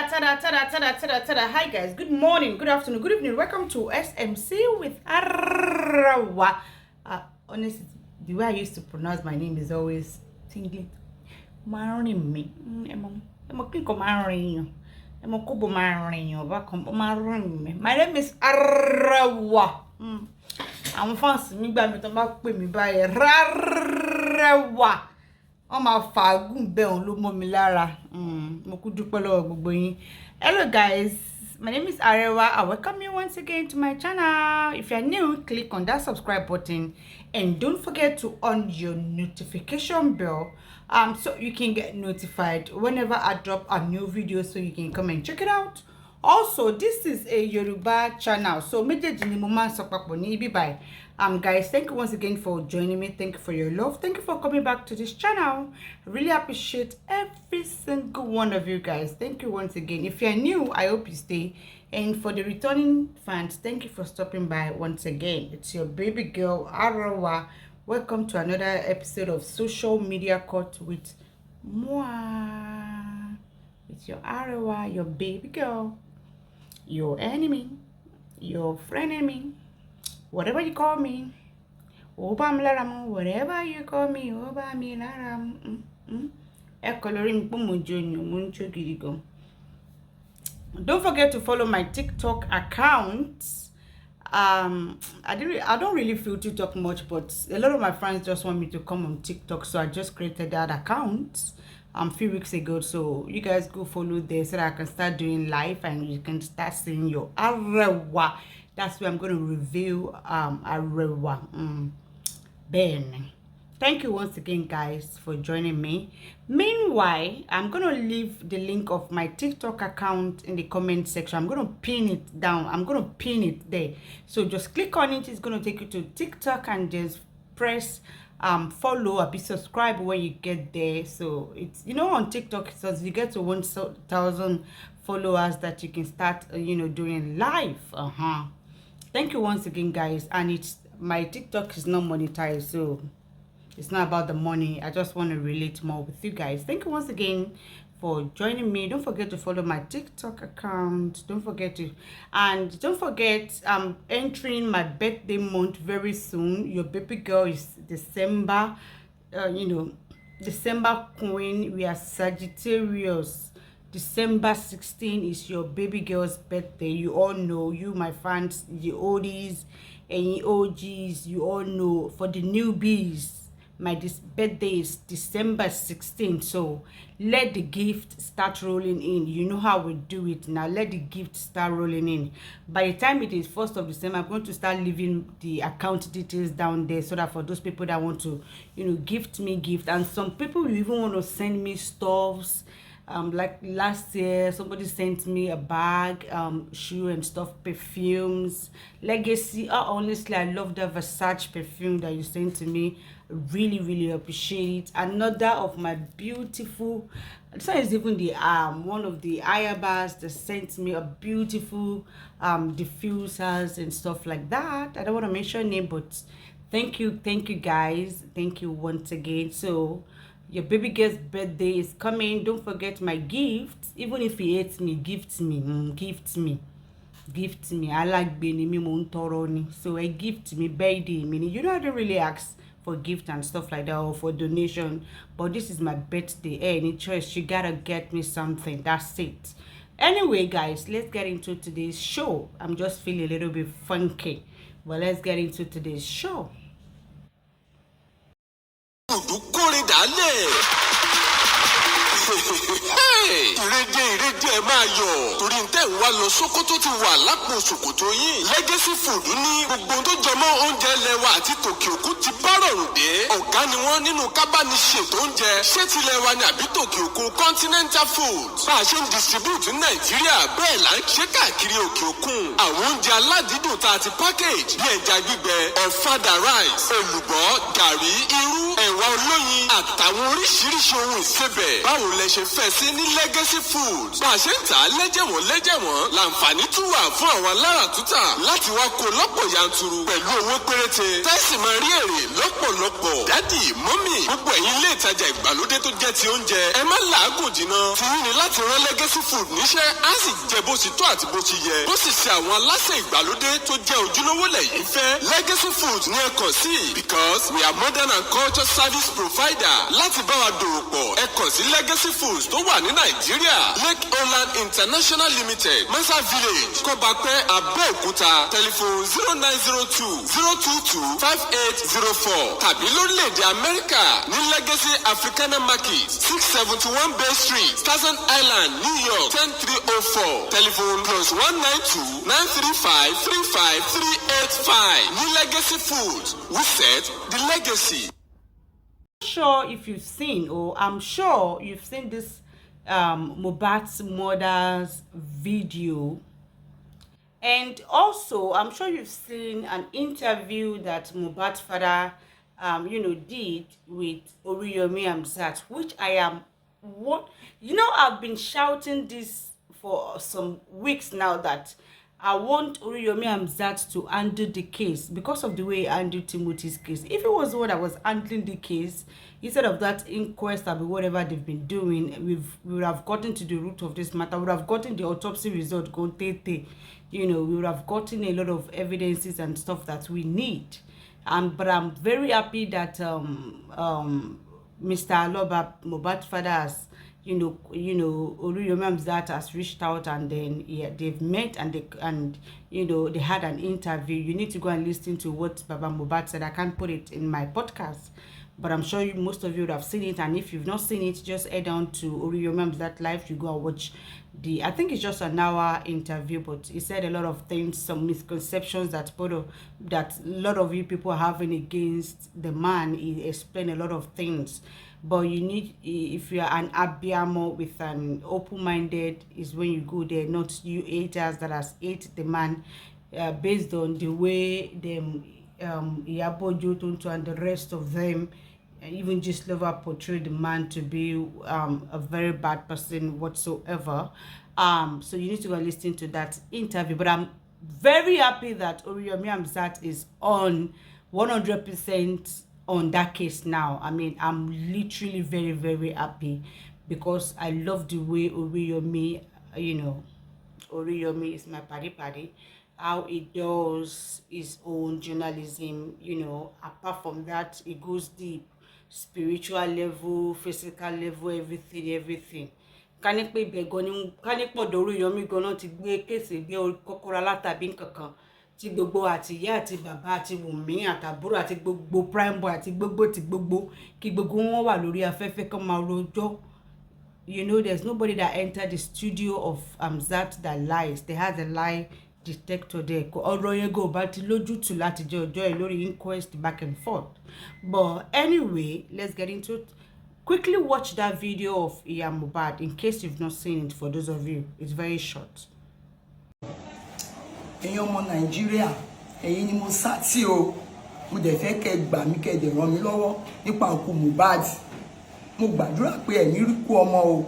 Tada. Hi guys, good morning, good afternoon, good evening. Welcome to SMC with Arawa. Honestly, the way I used to pronounce my name is always tingling. My name is Arawa. I'm fancy me by me to make me by Arawa. My fagún bẹ́ẹ̀ òun ló mọ́ mi lára. Mo kú dúpẹ́ lọ́wọ́ gbogbo yín. Hello guys, my name is Arewa. I welcome you once again to my channel. If you're new, click on that subscribe button and don't forget to on your notification bell so you can get notified whenever I drop a new video, so you can come and check it out. Also, this is a Yoruba channel, so méjèèjì ni mo máa ń sọ papọ̀ ní ibi báyìí. Guys, thank you once again for joining me. Thank you for your love. Thank you for coming back to this channel. I really appreciate every single one of you guys. Thank you once again. If you're new, I hope you stay. And for the returning fans, thank you for stopping by once again. It's your baby girl, Arawa. Welcome to another episode of Social Media Court with moi. It's your Arawa, your baby girl, your enemy, your friend enemy. Whatever you call me, whatever you call me, don't forget to follow my TikTok account. I don't really feel to talk much, but a lot of my friends just want me to come on TikTok, so I just created that account a few weeks ago. So you guys go follow there so that I can start doing live and you can start seeing your Arewa. That's where I'm going to review Arewa. Ben. Thank you once again, guys, for joining me. Meanwhile, I'm going to leave the link of my TikTok account in the comment section. I'm going to pin it down. I'm going to pin it there. So just click on it. It's going to take you to TikTok and just press follow or be subscribed when you get there. So it's, on TikTok, it says you get to 1,000 followers that you can start, doing live. Thank you once again, guys. And it's my TikTok is not monetized, so it's not about the money. I just want to relate more with you guys. Thank you once again for joining me. Don't forget to follow my TikTok account. Don't forget I'm entering my birthday month very soon. Your baby girl is December. December queen. We are Sagittarius. December 16 is your baby girl's birthday. You all know, you my fans, the oldies and the OGs, you all know. For the newbies, this birthday is December 16. So let the gift start rolling in. You know how we do it now. Let the gift start rolling in. By the time it is 1st of December, I'm going to start leaving the account details down there, so that for those people that want to, gift me gift. And some people will even want to send me stuffs. Like last year, somebody sent me a bag, shoe and stuff, perfumes, legacy. Honestly, I love the Versace perfume that you sent to me. Really appreciate it. Another of my beautiful, this one is even the one of the Ayabas that sent me a beautiful diffusers and stuff like that. I don't want to mention name, but thank you guys. Thank you once again. So your baby girl's birthday is coming. Don't forget my gift. Even if he hates me, gift me. I like being me montoroni. So a gift me birthday. Meaning you don't really ask for gift and stuff like that or for donation. But this is my birthday. Any choice, you gotta get me something. That's it. Anyway, guys, let's get into today's show. I'm just feeling a little bit funky. But let's get into today's show. ìrèdè ẹ máa yọ̀ torí ń tẹ̀ ń wá lọ Sókótó ti wà lápò ṣòkòtò yín. Legacy Food ní gbogbo tó jẹ mọ́ oúnjẹ ilẹ̀ wa àti tòkè òkun ti bá rọrùn dé. Ọ̀gá ni wọ́n nínú kábániṣètò oúnjẹ. Ṣé tilẹ̀ wa ni àbí tòkè òkun Continental Foods. Bá a ṣe ń distribute ní Nàìjíríà bẹ́ẹ̀ là ń ṣe káàkiri òkè òkun. Àwọn oúnjẹ aládìídùn tá a ti package bí ẹja gbígbẹ, ọ̀fadà rice, èlùbọ́, gàrí, irú, ẹ̀wà olóyin àtàwọn oríṣiríṣi ohun ìsebẹ̀. Báwo lẹ ṣe fẹ́ sí ní Legacy Foods. bá a ṣe ń tà á lẹ́jẹ̀wọ̀n láǹfààní tún wà fún àwọn aláràtúntà láti wá kó lọ́pọ̀ yanturu pẹ̀lú owó péréte tẹ́sí máa rí èrè lọ́pọ̀lọpọ̀. dádì mọ́mì gbogbo ẹ̀yin ilé ìtajà ìgbàlódé tó jẹ́ ti oúnjẹ ẹ má làágùn jìnnà tí yín ni láti rán Legacy Food níṣẹ́ á sì jẹ bó ti tó àti bó ti yẹ bó sì ṣe àwọn aláṣẹ ìgbàlódé tó jẹ́ ojúlówó lẹ́yìn fẹ́. Legacy Food ní ẹ kàn sí because we are modern and culture service provider. láti bá wa dòwò pọ̀ ẹ kàn sí Legacy Foods tó wà ní Nàìjíríà Lake Holland International Limited Mesa Village Kọ́bápẹ́ Abẹ́òkúta telephone 0902-022-5804 tàbí lórílẹ̀‐èdè Amẹ́ríkà ní Legacy Africana Market 671 Bay Street Staten Island New York 10304 telephone +192-935-35385 ní Legacy Foods we set the legacy. Sure if you've seen, or I'm sure you've seen this Mohbad's mother's video, and also I'm sure you've seen an interview that Mohbad's father did with Oriyomi Hamzat, which I've been shouting this for some weeks now, that I want Oriyomi Hamzat to handle the case because of the way he handled Timothy's case. If it was the one that was handling the case, instead of that inquest or whatever they've been doing, we would have gotten to the root of this matter. We would have gotten the autopsy result, we would have gotten a lot of evidences and stuff that we need. But I'm very happy that Mr. Aloba, Mohbad's father, has Oriyomi Hamzat has reached out, and then they've met, and they had an interview. You need to go and listen to what Baba Mohbad said. I can't put it in my podcast, but I'm sure most of you would have seen it. And if you've not seen it, just head down to Oriyomi Hamzat Live. You go and watch I think it's just an hour interview, but he said a lot of things, some misconceptions that a lot of you people are having against the man. He explained a lot of things. But you need, if you are an abiamo with an open-minded, is when you go there, not you haters that has hate the man based on the way them Iyabo Ojo and the rest of them, even just Lover portrayed the man to be a very bad person whatsoever. So you need to go listen to that interview. But I'm very happy that Oriyomi Hamzat is on 100% on that case now. I mean, I'm literally very, very happy because I love the way Oriyomi, Oriyomi is my paddy, how he does his own journalism, apart from that, it goes deep, spiritual level, physical level, everything. Can it be Oriyomi gonna to be a case, be Kokoralata bin kankan? Ti gbogbo àti ìyá àti bàbá àti Wùnmí àtàbúrò àti gbogbo prime boy àti gbogbo kí gbogbo wọn wà lórí afẹ́fẹ́ kan máa rojọ́. There's nobody that entered the studio of Hamzat that lies. They had a lie detector there. Ọ̀rọ̀ yẹn go bá ti lójútùú láti jẹ́ ọjọ́ ẹ̀ lórí inquest back and forth. But anyway, let's get into it. Quickly watch that video of Iya Mohbad in case you've not seen it. For those of you, it's very short. Ẹ̀yin ọmọ Nàìjíríà, ẹ̀yin ni mo sá tí o, mo dẹ̀ fẹ́ kẹ́ gbà mí kẹ́ dẹ̀ ràn mí lọ́wọ́ nípa òkú Mohbad. Mo gbàdúrà pé ẹ̀ní rí kú ọmọ o,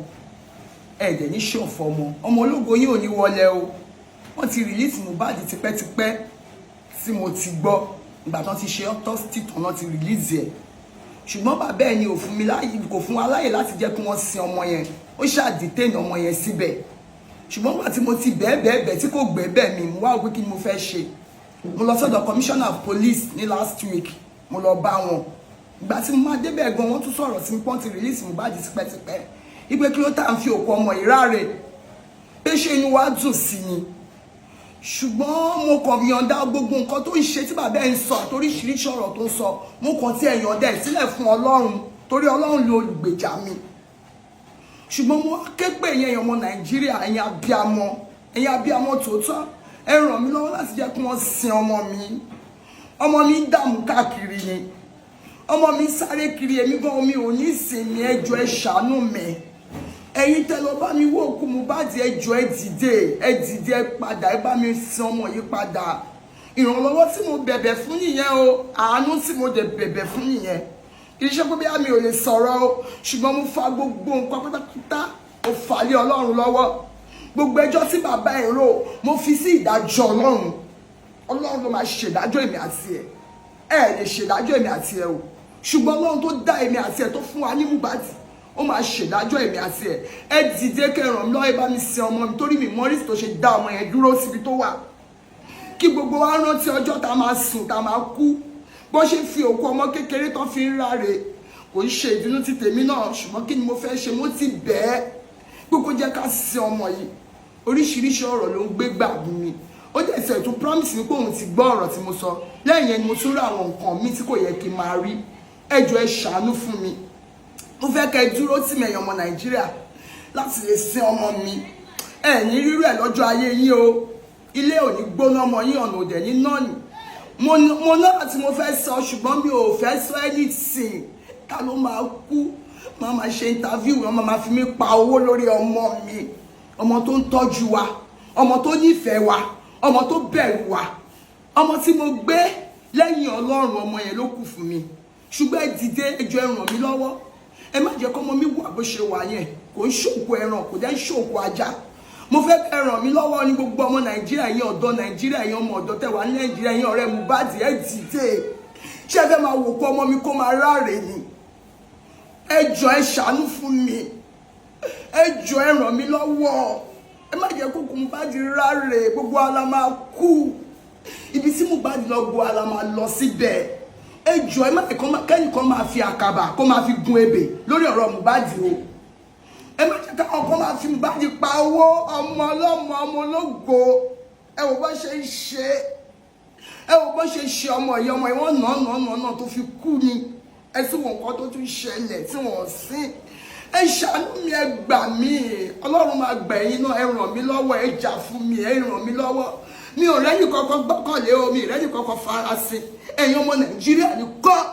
ẹ dẹ̀ ní ṣọ̀fọ̀ ọmọ ológo yín ò ní wọlé o. Wọ́n ti release Mohbad tipẹ́tipẹ́ tí mo ti gbọ́, ìgbà tán ti ṣe autopsy tán náà ti release ẹ̀. Ṣùgbọ́n bàbá ẹ̀ ni kò fún wa láyè láti jẹ́ kí wọ́n sin ọmọ yẹn, ó ṣáà detain ọmọ yẹn síbẹ̀. Ṣùgbọ́n gbà tí mo ti bẹ́ẹ̀ tí kò gbé bẹ́ẹ̀ mi, mo wá wí kí mo fẹ́ ṣe. Mo lọ sọ́dọ̀ commissioner of police ní last week, mo lọ bá wọn. Ìgbà tí mo máa débẹ̀ gan, wọ́n tún sọ̀rọ̀ sí mi pọ́n ti release Mohbad tipẹ́tipẹ́. Ìpè kí ló tá à ń fi òkú ọmọ ìráre, pé ṣé inú wa dùn sí ni. Ṣùgbọ́n mo kàn yọ̀ǹda gbogbo nǹkan tó ń ṣe tí bàbá ẹ̀ ń sọ àtoríṣiríṣi ọ̀rọ̀ tó ń sọ, mo kàn tí ẹ̀ yọ̀ǹda ẹ̀ sílẹ̀ fún Ọlọ́run torí Ọlọ́run ló gbèjà mi. Ṣùgbọ́n mo ké pè yẹn ọmọ Nàìjíríà, ẹ̀yin abiyamọ tòótọ́, ẹ ràn mí lọ́wọ́ láti jẹ́ kí wọ́n sin ọmọ mi. Ọmọ mi ń dààmú káàkiri ni, ọmọ mi ń sáré kiri, èmi gan mi ò ní ìsinmi, ẹ jọ̀ọ́ ẹ ṣàánú mi. Ẹ̀yin tẹ́ lọ bá mi wò òkú Mohbad, ẹ jọ̀ọ́ ẹ dìde ẹ padà, ẹ bá mi sin ọmọ yìí padà. Ìrànlọ́wọ́ tí mo bẹ̀bẹ̀ fún nìyẹn o, àánú tí mo dẹ̀ bẹ̀bẹ̀ fún nìyẹn. kì í ṣe pé bí àmì ò lè sọ̀rọ̀ o ṣùgbọ́n mo fa gbogbo nǹkan pátápátá ó fà lé Ọlọ́run lọ́wọ́ gbogbo ẹjọ́ tí bàbá ẹ̀ rò mo fi sí ìdájọ́ Ọlọ́run. Ọlọ́run ló máa ṣèdájọ́ èmi àti ẹ lè ṣèdájọ́ èmi àti ẹ o ṣùgbọ́n Ọlọ́run tó dá èmi àti ẹ tó fún wa ní Mohbad ó máa ṣèdájọ́ èmi àti ẹ dìde kẹ́ ràn mí lọ́wọ́ ẹ bá mi sin ọmọ mi torí mi mọ́rí tó ṣe dá ọmọ yẹn dúró síbi tó wà kí gbogbo wa rántí ọjọ́ tá a máa sùn tá a máa kú bó ṣe fi òkú ọmọ kékeré tán fi ń ráre kò ń ṣe ìdùnnú ti tèmi náà ṣùgbọ́n kí ni mo fẹ́ ṣe mo ti bẹ́ẹ̀ gbogbo jẹ́ ká sin ọmọ yìí oríṣiríṣi ọ̀rọ̀ ló ń gbé gbà bú mi ó dẹ̀ sẹ̀ tó promise mi pé òun ti gbọ́ ọ̀rọ̀ tí mo sọ lẹ́yìn yẹn ni mo tún rí àwọn nǹkan mi tí kò yẹ kí n máa rí ẹ jọ̀ọ́ ẹ ṣàánú fún mi mo fẹ́ kẹ́ ẹ dúró tì mí ẹ̀yin ọmọ Nàìjíríà láti lè sin ọmọ mi ẹ ní rírú ẹ̀ lọ́jọ́ ayé yín o ilé ò ní gbóná ọmọ yín ọ̀nà òdẹ̀ ní náà ni mo náà tí mo fẹ́ sọ ṣùgbọ́n mi ò fẹ́ sọ anything ta ló máa kú máa máa ṣe interview wọn máa fi mí pa owó lórí ọmọ mi ọmọ tó ń tọ́jú wa ọmọ tó nífẹ̀ẹ́ wa ọmọ tó bẹ̀rù wa ọmọ tí mo gbé lẹ́yìn Ọlọ́run ọmọ yẹn ló kù fún mi ṣùgbọ́n ẹ dìde ẹ jọ̀ọ́ ẹ ràn mí lọ́wọ́ ẹ má jẹ́ kọ́mọ mi wà bó ṣe wà yẹn kò ń ṣòkò ẹran kò dẹ́ ń ṣòkò ajá mo fẹ́ kẹ́ ràn mí lọ́wọ́ ní gbogbo ọmọ Nàìjíríà yẹn ọ̀dọ́ Nàìjíríà yẹn ọmọ ọ̀dọ́ tẹ̀wá ní Nàìjíríà yẹn ọ̀rẹ́ Mohbad ẹ dìde ṣé ẹ fẹ́ máa wò kó ọmọ mi kó máa ráre ni ẹ jọ̀ọ́ ẹ ṣàánú fún mi ẹ jọ̀ọ́ ẹ ràn mí lọ́wọ́ ẹ má jẹ́ kó Mohbad ráre gbogbo ala máa kú ibi tí Mohbad lọ gbọ́ ala máa lọ síbẹ̀ ẹ jọ̀ọ́ ẹ má kẹ́nìkan máa fi àkàbà kó máa fi gun ebè lórí ọ̀rọ̀ Mohbad o ẹ má jẹ́ káwọn kan máa fi Mohbad pa owó ọmọ ọlọ́mọ ọmọ ológo ẹ wò bó ṣe ń ṣe ẹ wò bó ṣe ṣe ọmọ yìí wọ́n nà tó fi kú ni ẹ sì wọ̀n nǹkan tó tún ṣẹlẹ̀ tí wọ́n sìn ẹ ṣàánú mi ẹ gbà mí Ọlọ́run máa gbà ẹ̀yin náà ẹ ràn mí lọ́wọ́ ẹ jà fún mi ẹ ràn mí lọ́wọ́ mi ò rẹ́yìn kankan gbọ́kànlé o mi rẹ́yìn kankan farasin ẹ̀yin ọmọ Nàìjíríà nìkan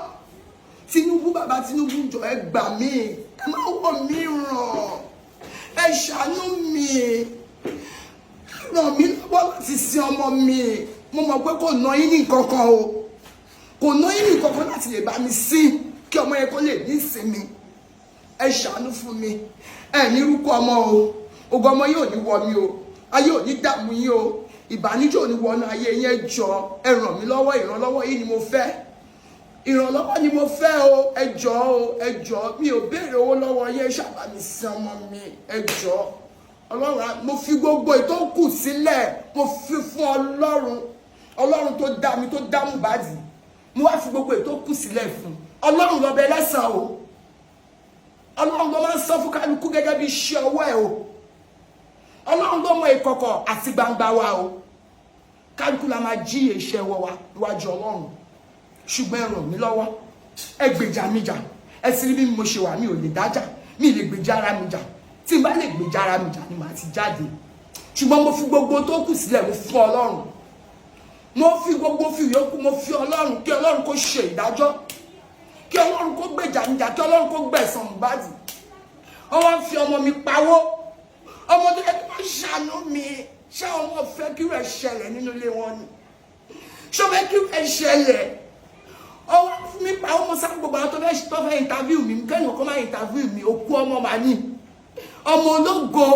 Tinubu bàbá Tinubu jọ ẹ gbà mí ẹ má wò mí ràn ẹ ṣàánú mi ràn mí lọ́wọ́ láti sin ọmọ mi mo mọ̀ pé kò ná yín ní kankan o kò ná yín ní kankan láti lè bá mi sin kí ọmọ yẹn kó lè ní ìsinmi ẹ ṣàánú fún mi ẹ ní rúkọ ọmọ o ògo ọmọ yóò ní wọ mi o ayé ò ní dààmú yín o ìbànújẹ́ ò ní wọnú ayé yẹn jọ ẹ ràn mí lọ́wọ́ ìrànlọ́wọ́ yìí ni mo fẹ́ ìrànlọ́wọ́ ni mo fẹ́ o ẹ jọ̀ọ́ mi ò béèrè owó lọ́wọ́ yẹn ṣàbà mi sin ọmọ mi ẹ jọ̀ọ́ Ọlọ́run mo fi gbogbo ètò kù sílẹ̀ mo fi fún Ọlọ́run tó dá mi tó dá Mohbad mo wá fi gbogbo ètò kù sílẹ̀ fún Ọlọ́run ló bẹ lẹ́san o Ọlọ́run ló máa ń sọ fún kálukú gẹ́gẹ́ bí iṣẹ́ ọwọ́ ẹ̀ o Ọlọ́run ló mọ ìkọ̀kọ̀ àti gbangba wa o kálukú la máa jí iṣẹ́ ọwọ́ wa níwájú Ọlọ́run ṣùgbọ́n ẹ ràn mí lọ́wọ́ ẹ gbèjà mi jà ẹ sì rí bí mo ṣe wà mi ò lè dájà mi lè gbèjà ara mi jà tí n bá lè gbèjà ara mi jà ni màá ti jáde ṣùgbọ́n mo fi gbogbo tó kù sílẹ̀ mo fún Ọlọ́run mo fi gbogbo fi yòókù mo fi Ọlọ́run kí Ọlọ́run kó ṣe ìdájọ́ kí Ọlọ́run kó gbèjà mi jà kí Ọlọ́run kó gbẹ̀san Mohbad wọ́n wá fi ọmọ mi pawó ọmọ tó yẹ kí wọ́n ṣàánú mi ṣé ọmọ fẹ́ kí rẹ̀ ṣẹlẹ̀ nínú ilé wọn ni ṣó fẹ́ kí rẹ̀ ṣẹlẹ̀ ọwọ́ fún mi pa ọmọ sáà gbogbo àwọn tó fẹ́ interview mi kẹ́ni ọkọ máa interview mi òkú ọmọ màá ní ọmọ ológo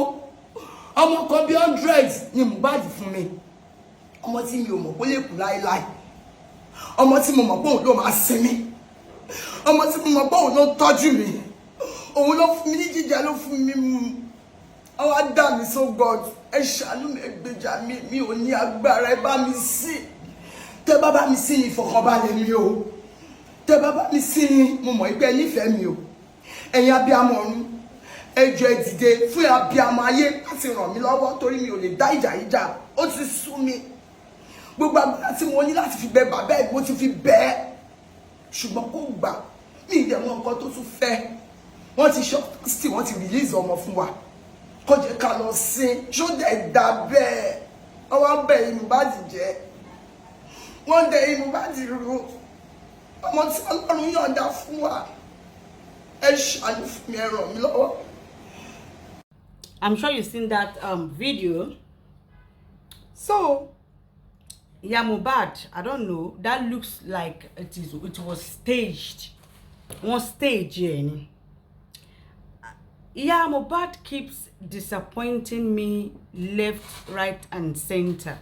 ọmọ kan bí 100 ni Mohbad fún mi ọmọ tí mi ò mọ̀ pé lè kú láéláé ọmọ tí mo mọ̀ pé òun ló máa sinmi ọmọ tí mo mọ̀ pé òun ló tọ́jú mi òun ló fún mi ní jíjẹ ló fún mi mu ọwọ́ dá mi so God ẹ ṣàánú mi ẹ gbèjà mi ò ní agbára ẹ bá mi sí tẹ bá mi sí ní ìfọ̀kànbalẹ̀ mi o tẹ bá mi sí ní mo mọ̀ pé ẹ nífẹ̀ẹ́ mi o ẹ̀yin abiyamọ ọ̀run ẹ jọ̀ọ́ ẹ dìde fún abiyamọ ayé láti ràn mí lọ́wọ́ torí mi ò lè dá ìjà yìí jà ó ti sú mi gbogbo agbára tí mo ní láti fi bẹ bàbá ẹ mo ti fi bẹ́ẹ̀ ṣùgbọ́n kò gbà mí ìdẹ̀wọ̀n nǹkan tó tún fẹ́ wọ́n ti ṣọ́ọ̀tì wọ́n ti release ọmọ fún wa kó jẹ́ ká lọ sin ṣó dẹ̀ dá bẹ́ẹ̀ ọwọ́ bẹ̀ inú bá ti jẹ́ wọ́n dẹ̀ inú bá ti ru ọmọ tí Ọlọ́run yọ̀ǹda fún wa ẹ ṣàánú fún mi ẹ ràn mí lọ́wọ́. I'm sure you've seen that video. So yeah, Mohbad, I don't know, that looks like it was staged. One stage here. Yeah, Mohbad keeps disappointing me left, right, and center.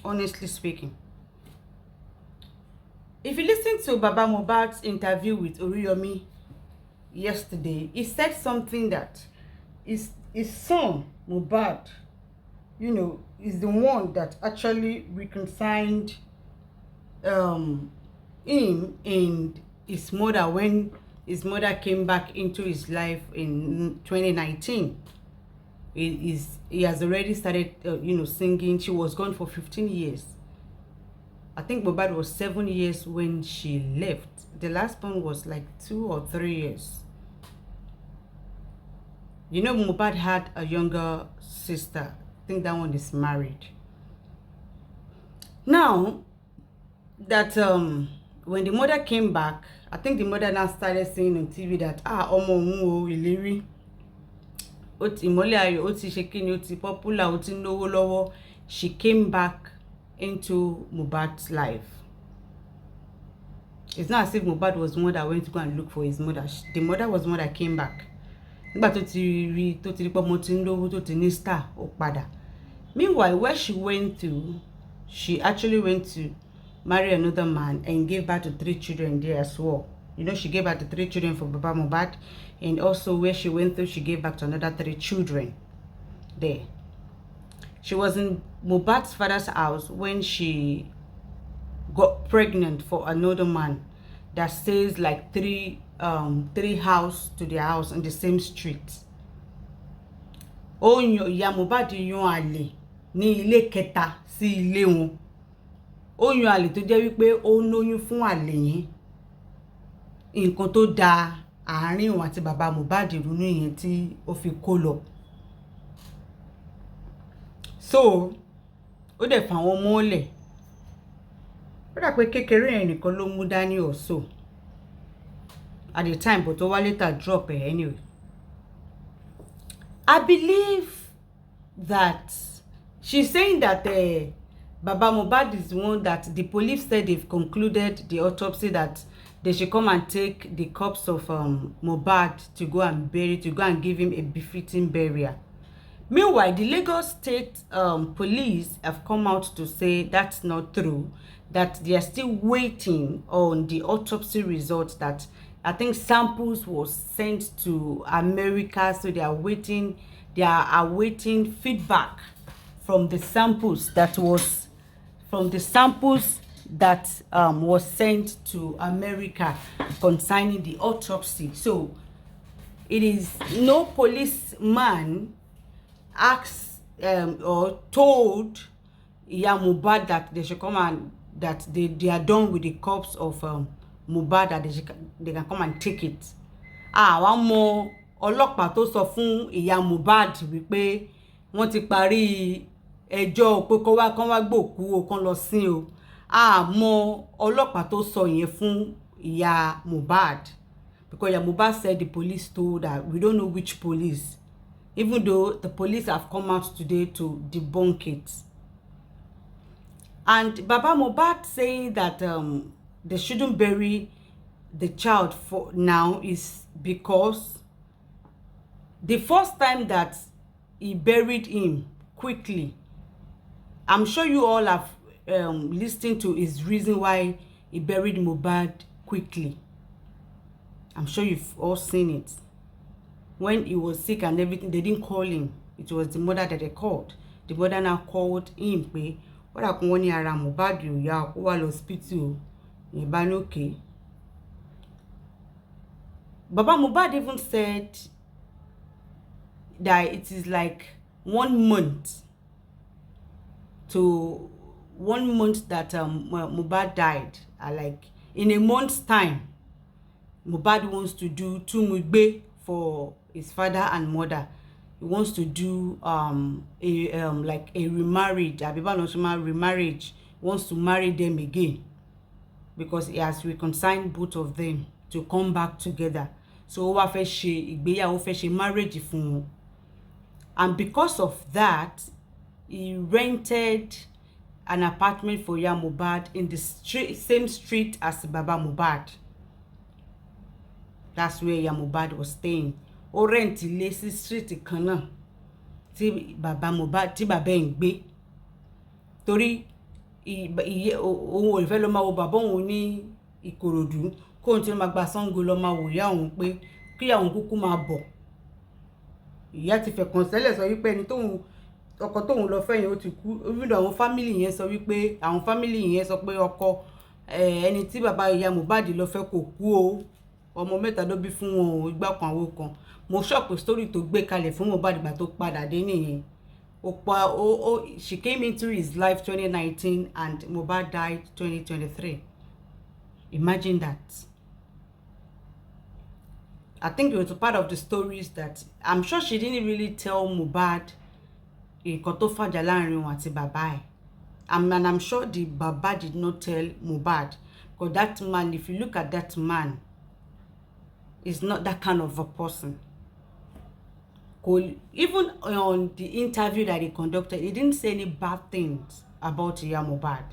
Honestly speaking. If you listen to Baba Mohbad's interview with Oriyomi yesterday, he said something that his son, Mohbad, is the one that actually reconciled him and his mother when his mother came back into his life in 2019. He has already started, singing. She was gone for 15 years. I think Mohbad was 7 years when she left. The last one was like 2 or 3 years. Mohbad had a younger sister. I think that one is married. Now, that when the mother came back, I think the mother now started saying on TV that ọmọ ìlérí ó ti ìmọ́lẹ̀ ayọ̀ ó ti ṣe kíni ó ti popular ó ti náwó lọ́wọ́. She came back into Mohbad's life. It's not as if Mohbad was the one that went to go and look for his mother. The mother was the one that came back. Nígbà tó ti rí pé ọmọ ti ń lówó tó ti ní star ó padà. Meanwhile, where she went to, she actually went to marry another man and gave birth to 3 children there as well. She gave birth to 3 children for Baba Mohbad, and also where she went through, she gave back to another 3 children there. She was in Mohbad's father's house when she got pregnant for another man that stays like three house to their house in the same street. Ìyá Mohbad yan àlè ní ilé kẹta sí ilé wọn. Ó yan àlè tó jẹ́ wípé ó lóyún fún àlè yẹn. Nǹkan tó da àárín òun àti bàbá Mohbad rú nìyẹn tí ó fi kó lọ. So ó dẹ̀ fà wọ́n mọ́lẹ̀. Ó dà pé kékeré yẹn nìkan ló mú dání also at the time, but ó wá later drop it anyway. I believe that she's saying that Baba Mohbad is the one that the police said they've concluded the autopsy, that they should come and take the corpse of Mohbad to go and bury, to go and give him a befitting burial. Meanwhile, the Lagos State police have come out to say that's not true, that they are still waiting on the autopsy results, that I think samples was sent to America, so they are awaiting feedback from the samples that was sent to America concerning the autopsy. So it is no policeman asked or told Iya Mohbad that they should come and that they are done with the corpse of Mohbad, that they can come and take it. Àwọn ọmọ ọlọ́pàá tó sọ fún Ìyá Mohbad wípé wọ́n ti parí ẹjọ́ pé kán wá gbòkú o kán lọ sin o. Àmọ́ ọlọ́pàá tó sọ yẹn fún Ìyá Mohbad, because Ìyá Mohbad said the police told her. We don't know which police, even though the police have come out today to debunk it. And Baba Mohbad saying that they shouldn't bury the child for now is because the first time that he buried him quickly, I'm sure you all have listened to his reason why he buried Mohbad quickly. I'm sure you've all seen it. When he was sick and everything, they didn't call him. It was the mother that they called. The mother now called him. What happened when you are Mohbad? You are hospital. You are okay. Baba Mohbad even said that it is like 1 month that Mohbad died. Like in a month's time, Mohbad wants to do tumugbe for his father and mother. He wants to do like a remarriage. Remarriage. He wants to marry them again because he has reconciled both of them to come back together. So ó wá fẹ́ ṣe ìgbéyàwó, fẹ́ ṣe marriage fún wọn. And because of that, he rented an apartment for Iya Mohbad in the same street as Baba Mohbad. That's where ìyá Mohbad was staying. Ó rent ilé sí street kan náà tí bàbá Mohbad tí bàbá ẹ̀ ń gbé. Torí òun ò fẹ́ lọ máa wo bàbá òun ní Ìkòròdú kóun tí ó máa gba Ṣàngó lọ máa wò ìyá òun pé kí ìyá òun kúkú máa bọ̀. Ìyá ti fẹ̀kàn sẹ́lẹ̀ sọ wípé ẹni tóun ọkọ tóun lọ fẹ́ yẹn ó ti kú. Even àwọn family yẹn sọ wípé àwọn family yẹn sọ pé ọkọ ẹni tí bàbá ìyá Mohbad lọ fẹ́ kò kú o, ọmọ mẹ́ta ló bí fún wọn o, ìgbà kan àwo kan. Mo ṣọ́ọ̀pù story tó gbé kalẹ̀ fún Mohbad ìgbà tó padà dé nìyẹn. She came into his life 2019 and Mohbad died 2023. Imagine that. I think it was a part of the stories that I'm sure she didn't really tell Mohbad nǹkan tó fàjà láàrin òun àti bàbá ẹ̀. And I'm sure the baba did not tell Mohbad, because that man, if you look at that man, is not that kind of a person. Even on the interview that he conducted, he didn't say any bad things about Mohbad.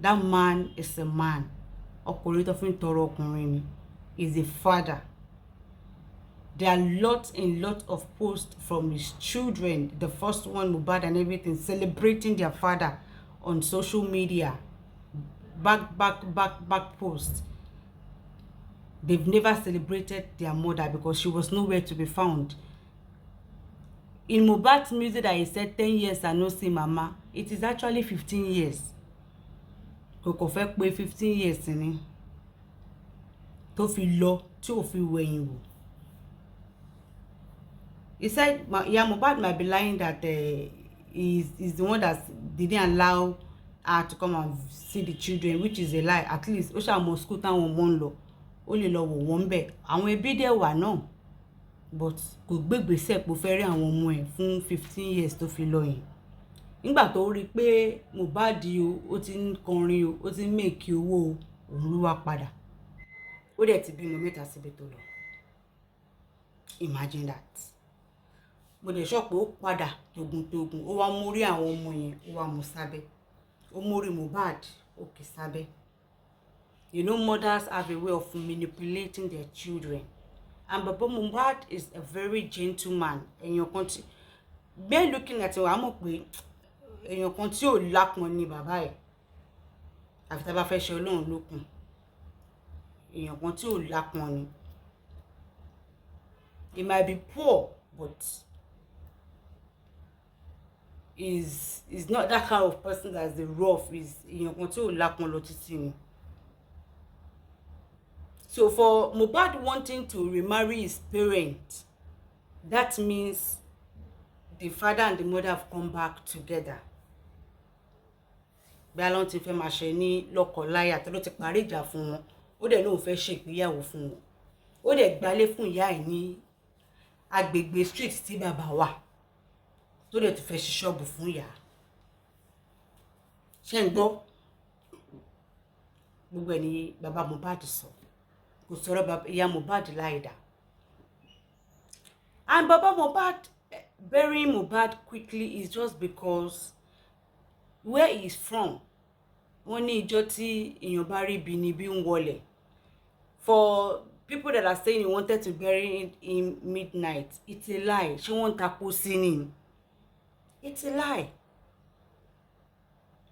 That man is a man. Ọkùnrin tó fi ń tọrọ ọkùnrin ni. Is a father. There are lots of posts from his children, the first one, Mohbad and everything, celebrating their father on social media. Back posts. They've never celebrated their mother because she was nowhere to be found. In Mohbad's music that he said 10 years I no see mama, it is actually 15 years. Kò fẹ́ pé 15 years ni. Tó fi lọ, tí ò fi wẹ̀yìn wò. He said, yeah, Mohbad might be lying that he's the one that didn't allow her to come and see the children, which is a lie. At least, ó ṣá mọ school táwọn ọmọ ń lọ. Ó lè lọ wò wọ́n bẹ̀. Àwọn ẹbí dẹ̀ wà náà. But kò gbégbèsè pé ó fẹ́ rí àwọn ọmọ ẹ̀ fún 15 years tó fi lọ yẹn. Nígbà tó rí pé Mohbad ó ti ń kọrin o, ó ti ń make owó o, òun ló wá padà. Ó dẹ̀ ti bímọ mẹ́ta síbi tó lọ. Imagine that. Mo dẹ̀ sọ pé ó padà togun ó wá mórí àwọn ọmọ yẹn ó wá mú sábẹ́. Ó mórí Mohbad ó kì sábẹ́. You know, mothers have a way of manipulating their children. And Baba Mohbad is a very gentleman. Èèyàn kan tí bẹ́ẹ̀ looking at him, wàá mọ̀ pé èèyàn kan tí ò lápọn ni bàbá ẹ̀. Àfi tá bá fẹ́ ṣe Ọlọ́run lókun. Èèyàn kan tí ò lápọn ni. He might be poor, but is not that kind of person that's the rough. Is èèyàn kan tí ò lápọn lọ títí ni. So for Mohbad wanting to remarry his parents, that means the father and the mother have come back together. Bí a lọ́n ti fẹ́ máa ṣe ní lọ́kọláya tó ló ti parí ìjà fún wọn. Ó dẹ̀ lóun fẹ́ ṣe ìgbéyàwó fún wọn. Ó dẹ̀ gbálé fún ìyá ẹ̀ ní agbègbè street tí bàbá wà. Tó dẹ̀ ti fẹ́ ṣí ṣọ́ọ̀bù fún ìyá. Ṣé ń gbọ́? Gbogbo ẹ̀ ni bàbá Mohbad sọ. Kò sọ̀rọ̀ bàbá ìyá Mohbad láìda. And Baba Mohbad burying Mohbad quickly is just because where he is from. Wọ́n ní ìjọ tí èèyàn bá rí ibi ni ibi ń wọlẹ̀. For people that are saying he wanted to bury him midnight, it's a lie. Ṣé wọ́n ń takò sí ni? It's a lie.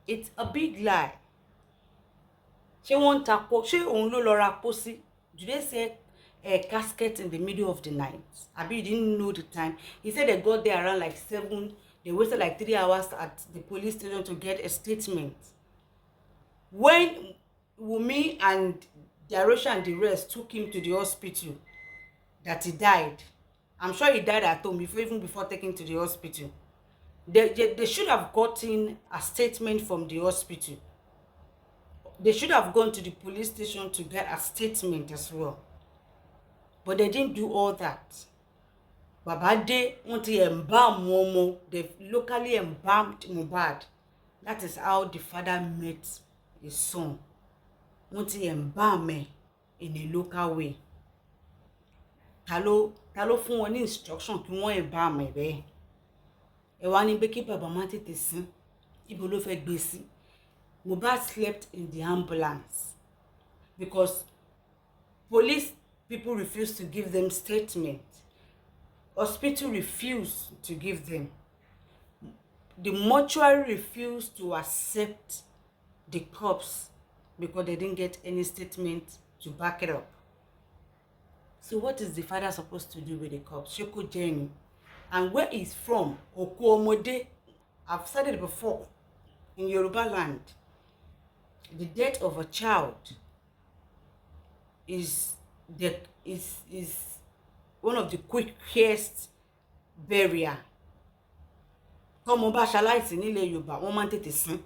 It's a big lie. Ṣé wọ́n ń takò? Ṣé òun ló lọ ra pósí? Do they say a casket in the middle of the night? Abi, you didn't know the time. He said they got there around like 7. They wasted like 3 hours at the police station to get a statement. When Wunmi and Darosha and the rest took him to the hospital, that he died. I'm sure he died at home even before taking to the hospital. They should have gotten a statement from the hospital. They should have gone to the police station to get a statement as well. But they didn't do all that. Baba de wọ́n ti embalm Momo. They locally embalmed Mohbad. That is how the father met his son. Wọ́n ti embalm in a local way. Ta ló fún wọn ní instruction kí wọ́n embalm bẹ́ẹ̀. Ẹ wá ní pé kí bàbá má tètè sin. Ibo ló fẹ́ gbé sí. Mohbad slept in the ambulance because Police people refuse to give them statement. Hospital refuse to give them. The mortuary refused to accept the corpse because they didn't get any statement to back it up. So what is the father supposed to do with the corpse? Shoko Jenny. And where he's from, Okwomode, I've said it before, in Yoruba land, the death of a child is one of the quickest burial. Tọ́mọ bá ṣaláìsí nílẹ̀ Yorùbá, wọ́n máa ń tètè sin.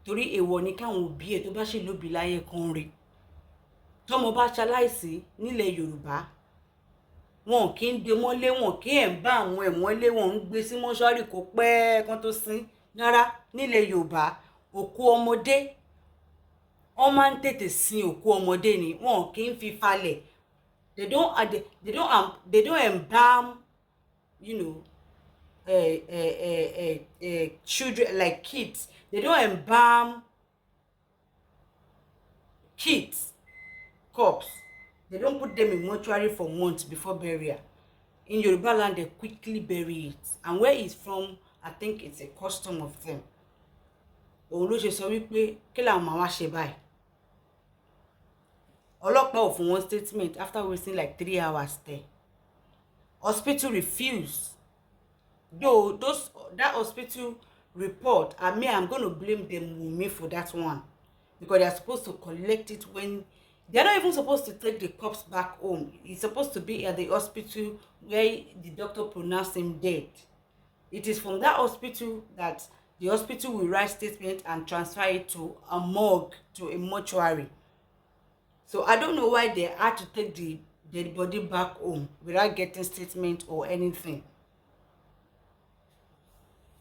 Torí èèwọ̀ ni káwọn òbí ẹ̀ tó bá ṣe lóbi láyé kan rí. Tọ́mọ bá ṣaláìsí nílẹ̀ Yorùbá, wọn kì í de mọ́lé, wọn kì í bá àwọn ẹ̀mọ́lé, wọn ń gbé sí mọ́ṣúárì kó pẹ́ kan tó sin. Rárá, nílẹ̀ Yorùbá, òkú ọmọdé, wọ́n máa ń tètè sin òkú ọmọdé ni, wọn kì í fi falẹ̀. They don't embalm, children like kids. They don't embalm kids corpse. They don't put them in mortuary for months before burial. In Yoruba land, they quickly bury it. And where it's from, I think it's a custom of them. Òun ló ṣe sọ wípé kí làwọn máa wá ṣe báyìí. Ọlọ́pàá ò fún wọn statement after wasting like 3 hours there. Hospital refused. Though that hospital report, I'm going to blame them Wunmi for that one, because they're supposed to collect it when they're not even supposed to take the corpse back home. It's supposed to be at the hospital where the doctor pronounced him dead. It is from that hospital that the hospital will write statement and transfer it to a morgue, to a mortuary. So I don't know why they had to take the dead body back home without getting statement or anything.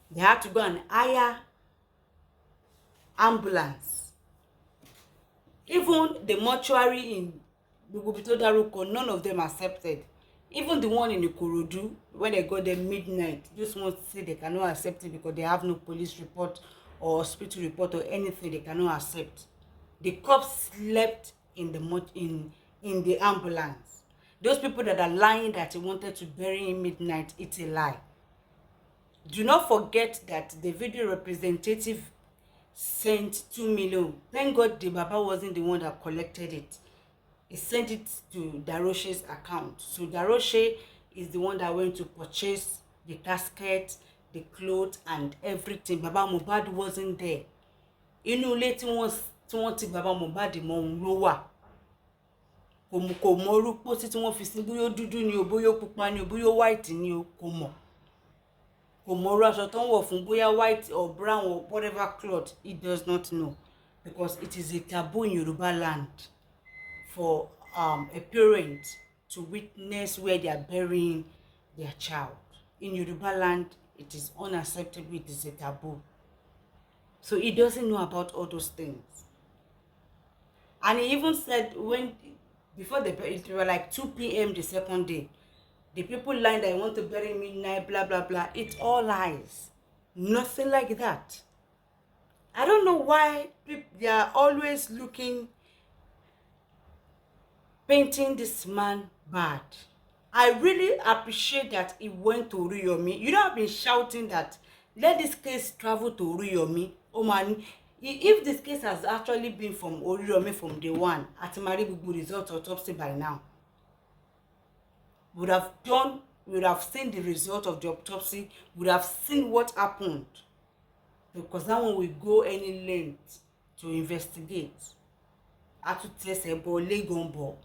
They had to go and hire ambulance. Even the mortuary in Bugubito Daruko, none of them accepted. Even the one in Ikorodu, when they got there midnight, just want to say they cannot accept it because they have no police report or hospital report or anything they cannot accept. The cops slept in the ambulance. Those people that are lying that they wanted to bury him midnight, it's a lie. Do not forget that the video representative sent 2 million. Thank God the Baba wasn't the one that collected it. He sent it to Daroshe's account. So Daroshe is the one that went to purchase the casket, the clothes, and everything. Baba Mohbad wasn't there. Inú ilé tí wọ́n ti Baba Mohbad mọ́ òun ló wà. Kò mọ orúkọ tí wọ́n fi sí, bóyá dúdú ni o, bóyá pupa ni o, bóyá white ni o, kò mọ̀. Kò mọ orú aṣọ tó ń wọ̀ fún, bóyá white or brown or whatever cloth, he does not know, because it is a taboo in Yoruba land for a parent to witness where they are burying their child. In Yoruba land, it is unacceptable, it is a taboo. So he doesn't know about all those things. And he even said before it were like 2 p.m. the second day, the people lying that want to bury midnight, blah, blah, blah. It's all lies. Nothing like that. I don't know why they are always painting this man bad. I really appreciate that he went to Oriyomi. You know, I've been shouting that, let this case travel to Oriyomi. Oh man, if this case has actually been from Oriyomi from day one, Atimari Bubu result autopsy by now. Would have seen the result of the autopsy, would have seen what happened. Because that one will go any length to investigate. To test a ball, legombo.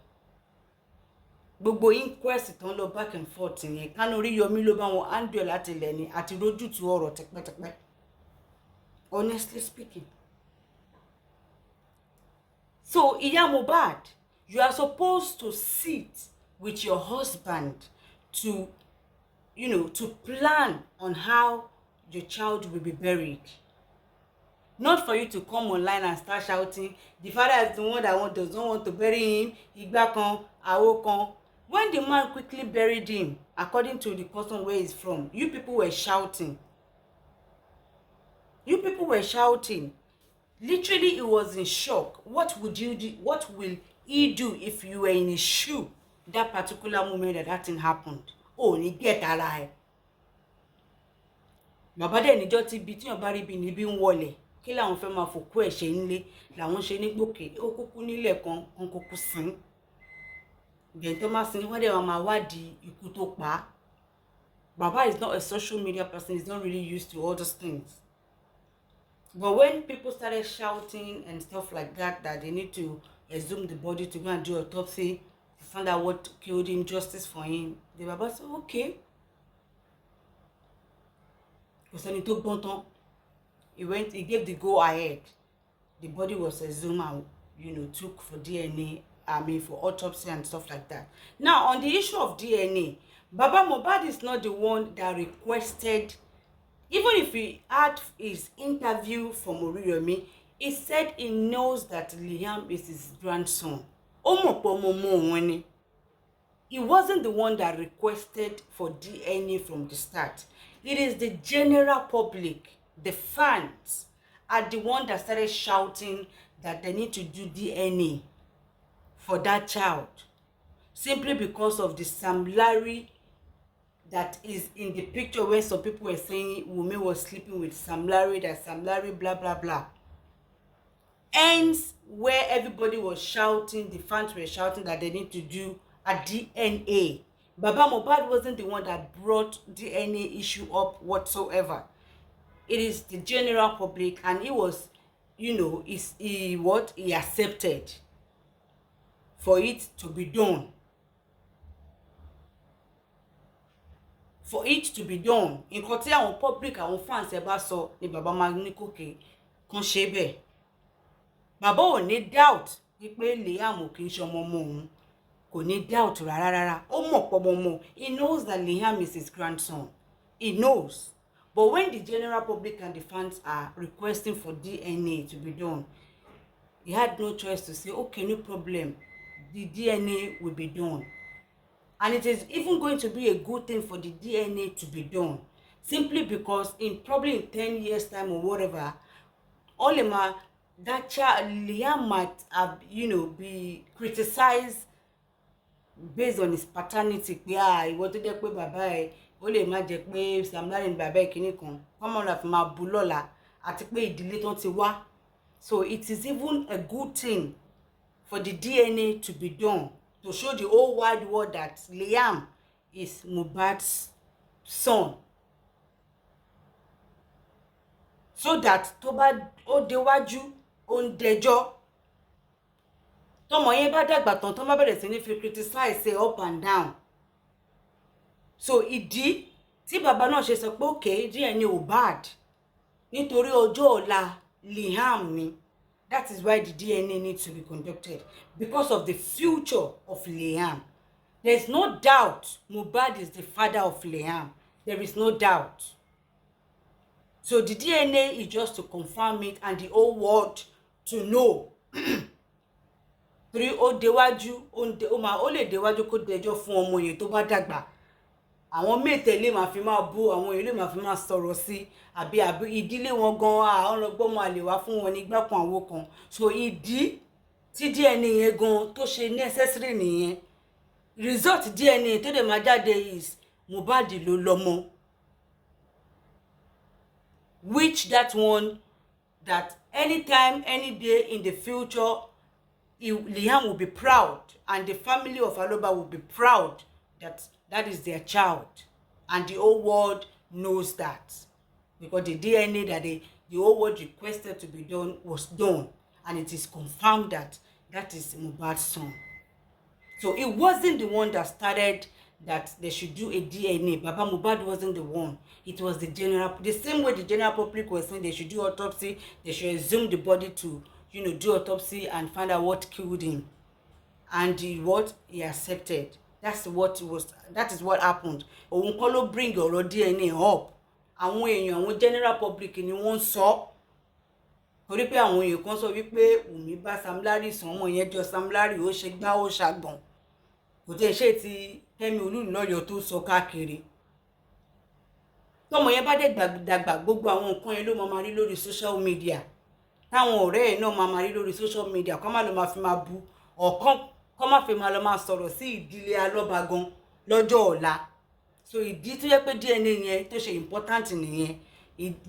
Gbogbo inquest tó ń lọ back and forth yẹn, Kanu Oriyomi ló bá wọn handle láti lẹ̀ ni àti rojú tu ọ̀rọ̀ tẹpẹ́tẹpẹ́. Honestly speaking. So, Iya Mohbad, you are supposed to sit with your husband to plan on how your child will be buried. Not for you to come online and start shouting, the father is the one that does not want to bury him, igba kan, awo kan. When the man quickly buried him, according to the person where he's from, you people were shouting. You people were shouting. Literally, he was in shock. What would you do? What will he do if you were in his shoe that particular moment that thing happened? Oh, ní get ara ẹ̀. Bàbá dẹ̀ níjọ́ tí ibi tíyàn bá rí ibi níbi ń wọlẹ̀ kí làwọn fẹ́ máa fòkú ẹ̀ ṣe nílé làwọn ṣe ní gbòkè ó kúkú nílẹ̀ kan kúkú sin. Then tó máa sin wọ́n dẹ̀ máa wádìí ikú tó pa á. Baba is not a social media person. He's not really used to all those things. But when people started shouting and stuff like that they need to exhume the body to go and do autopsy to find out what killed him, justice for him, the Baba said, okay. Because when he took Bonton, he gave the go ahead. The body was exhumed and, took for DNA, for autopsy and stuff like that. Now, on the issue of DNA, Baba Mohbad is not the one that requested, even if he had his interview from Oriyomi, he said he knows that Liam is his grandson. He wasn't the one that requested for DNA from the start. It is the general public, the fans, are the one that started shouting that they need to do DNA for that child, simply because of the Sam Larry that is in the picture where some people were saying Wunmi was sleeping with Sam Larry, that Sam Larry, blah, blah, blah. Hence, where everybody was shouting, the fans were shouting that they need to do a DNA. Baba Mohbad wasn't the one that brought DNA issue up whatsoever. It is the general public, and he was, he accepted for it to be done. For it to be done. Nǹkan tí àwọn public, àwọn fans ẹ bá sọ ni bàbá máa ní kókè kan ṣe bẹ́ẹ̀. Bàbá ò ní doubt wípé Liam ò kì í ṣe ọmọ ọmọ òun. Kò ní doubt rárá. Ó mọ̀ pé ọmọ ọmọ. He knows that Liam is his grandson. He knows. But when the general public and the fans are requesting for DNA to be done, he had no choice to say, okay, no problem. The DNA will be done. And it is even going to be a good thing for the DNA to be done. Simply because probably in 10 years' time or whatever, that child, Liam might have, be criticized based on his paternity. Ìwọ tó jẹ́ pé bàbá ẹ̀, ó lè má jẹ́ pé Sam Larry ni bàbá ẹ̀ kìíní kan. Kọ́mọ la fi máa bú lọ́la àti pé ìdílé tán ti wá. So it is even a good thing for the DNA to be done, to show the whole wide world that Liam is Mohbad's son. So that tó bá ó déwájú ó ń dẹjọ́. Tọ́mọ yẹn bá dàgbà tán tó má bẹ̀rẹ̀ sí ní fi criticize up and down. So ìdí tí bàbá náà ṣe sọ pé okay, DNA ò bad nítorí ọjọ́ ọ̀la Liam ni. That is why the DNA needs to be conducted, because of the future of Liam. There is no doubt Mohbad is the father of Liam. There is no doubt. So the DNA is just to confirm it and the whole world to know. Torí ó déwájú, ó lè déwájú kó dẹjọ́ fún ọmọ yẹn tó bá dàgbà. Àwọn mẹ́tẹ̀ lè máa fi máa bú, àwọn èèyàn lè máa fi máa sọ̀rọ̀ sí, àbí ìdílé wọn gan àwọn ọlọ́gbọ́n máa lè wá fún wọn ní gbákan àwo kan. So ìdí tí DNA yẹn gan tó ṣe necessary nìyẹn. Result DNA tó dẹ̀ máa jáde is Mohbad ló lọ́mọ. Which that one, that anytime, any day in the future, Liam will be proud, and the family of Aloba will be proud that that is their child, and the whole world knows that, because the DNA that the whole world requested to be done was done, and it is confirmed that that is Mohbad's son. So it wasn't the one that started that they should do a DNA. Baba Mohbad wasn't the one. It was the same way the general public was saying they should do autopsy, they should exhume the body to, do autopsy and find out what killed him. And he accepted. That is what happened. Òun kọ́ ló bring ọ̀rọ̀ DNA up. Àwọn èèyàn, àwọn general public ni wọ́n sọ. Torí pé àwọn èèyàn kan sọ wípé Wunmi bá Sam Larry sùn, ọmọ yẹn jọ Sam Larry, ó ṣe gbá ó ṣàgbọ̀n. Kò tẹ́ ṣe ti Kẹ́mi Olúnlọ́yọ̀ tó sọ káàkiri. Tọ́mọ yẹn bá dé dàgbà, gbogbo àwọn nǹkan yẹn ló máa rí lórí social media. Táwọn ọ̀rẹ́ ẹ̀ náà máa rí lórí social media, kó má lọ máa fi máa bú ọ̀kan kọ́ má fi máa lọ máa sọ̀rọ̀ sí ìdílé alọ́ba gan lọ́jọ́ ọ̀la. So ìdí tó jẹ́ pé DNA yẹn tó ṣe important nìyẹn.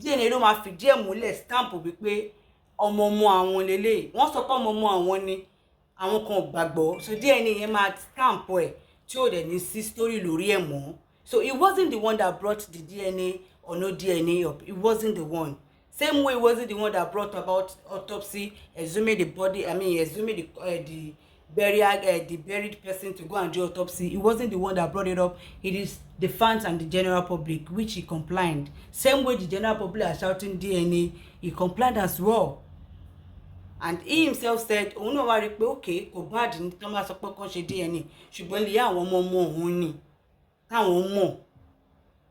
DNA ló máa fìdí ẹ̀ múlẹ̀ stamp wípé ọmọ àwọn lélẹ̀. Wọ́n sọ pé ọmọ àwọn ni àwọn kan gbàgbọ́. So DNA yẹn máa stamp ẹ̀ tí ò dẹ̀ ní sí story lórí ẹ̀ mọ́. So it wasn't the one that brought the DNA or no DNA up. It wasn't the one. Same way it wasn't the one that brought about autopsy, exhuming the body, exhuming the buried person to go and do autopsy. It wasn't the one that brought it up. It is the fans and the general public, which he complied. Same way the general public are shouting DNA, he complied as well. And he himself said, "Oh no, okay, kò bad ní kí wọ́n máa sọ pé kàn ṣe DNA. Ṣùgbọ́n ilé àwọn ọmọ òun ni káwọn mọ̀.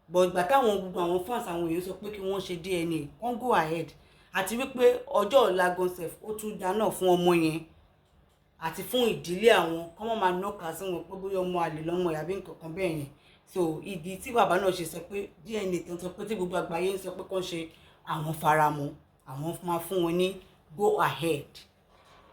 But ìgbà táwọn gbogbo àwọn fans àwọn èèyàn sọ pé kí wọ́n ṣe DNA, wọ́n go ahead. Àti wípé ọjọ́ ọ̀la gonsef ó tún dáná fún ọmọ yẹn àti fún ìdílé àwọn kọ́ mọ́ máa nọ́ka sí wọn pé bóyá ọmọ àlè lọ́mọ yàbí nǹkan kan bẹ́ẹ̀ yẹn. So ìdí tí bàbá náà ṣe sọ pé DNA tó ń sọ pé tí gbogbo àgbáyé ń sọ pé kàn ṣe àwọn faramọ́, àwọn máa fún wọn ní go ahead.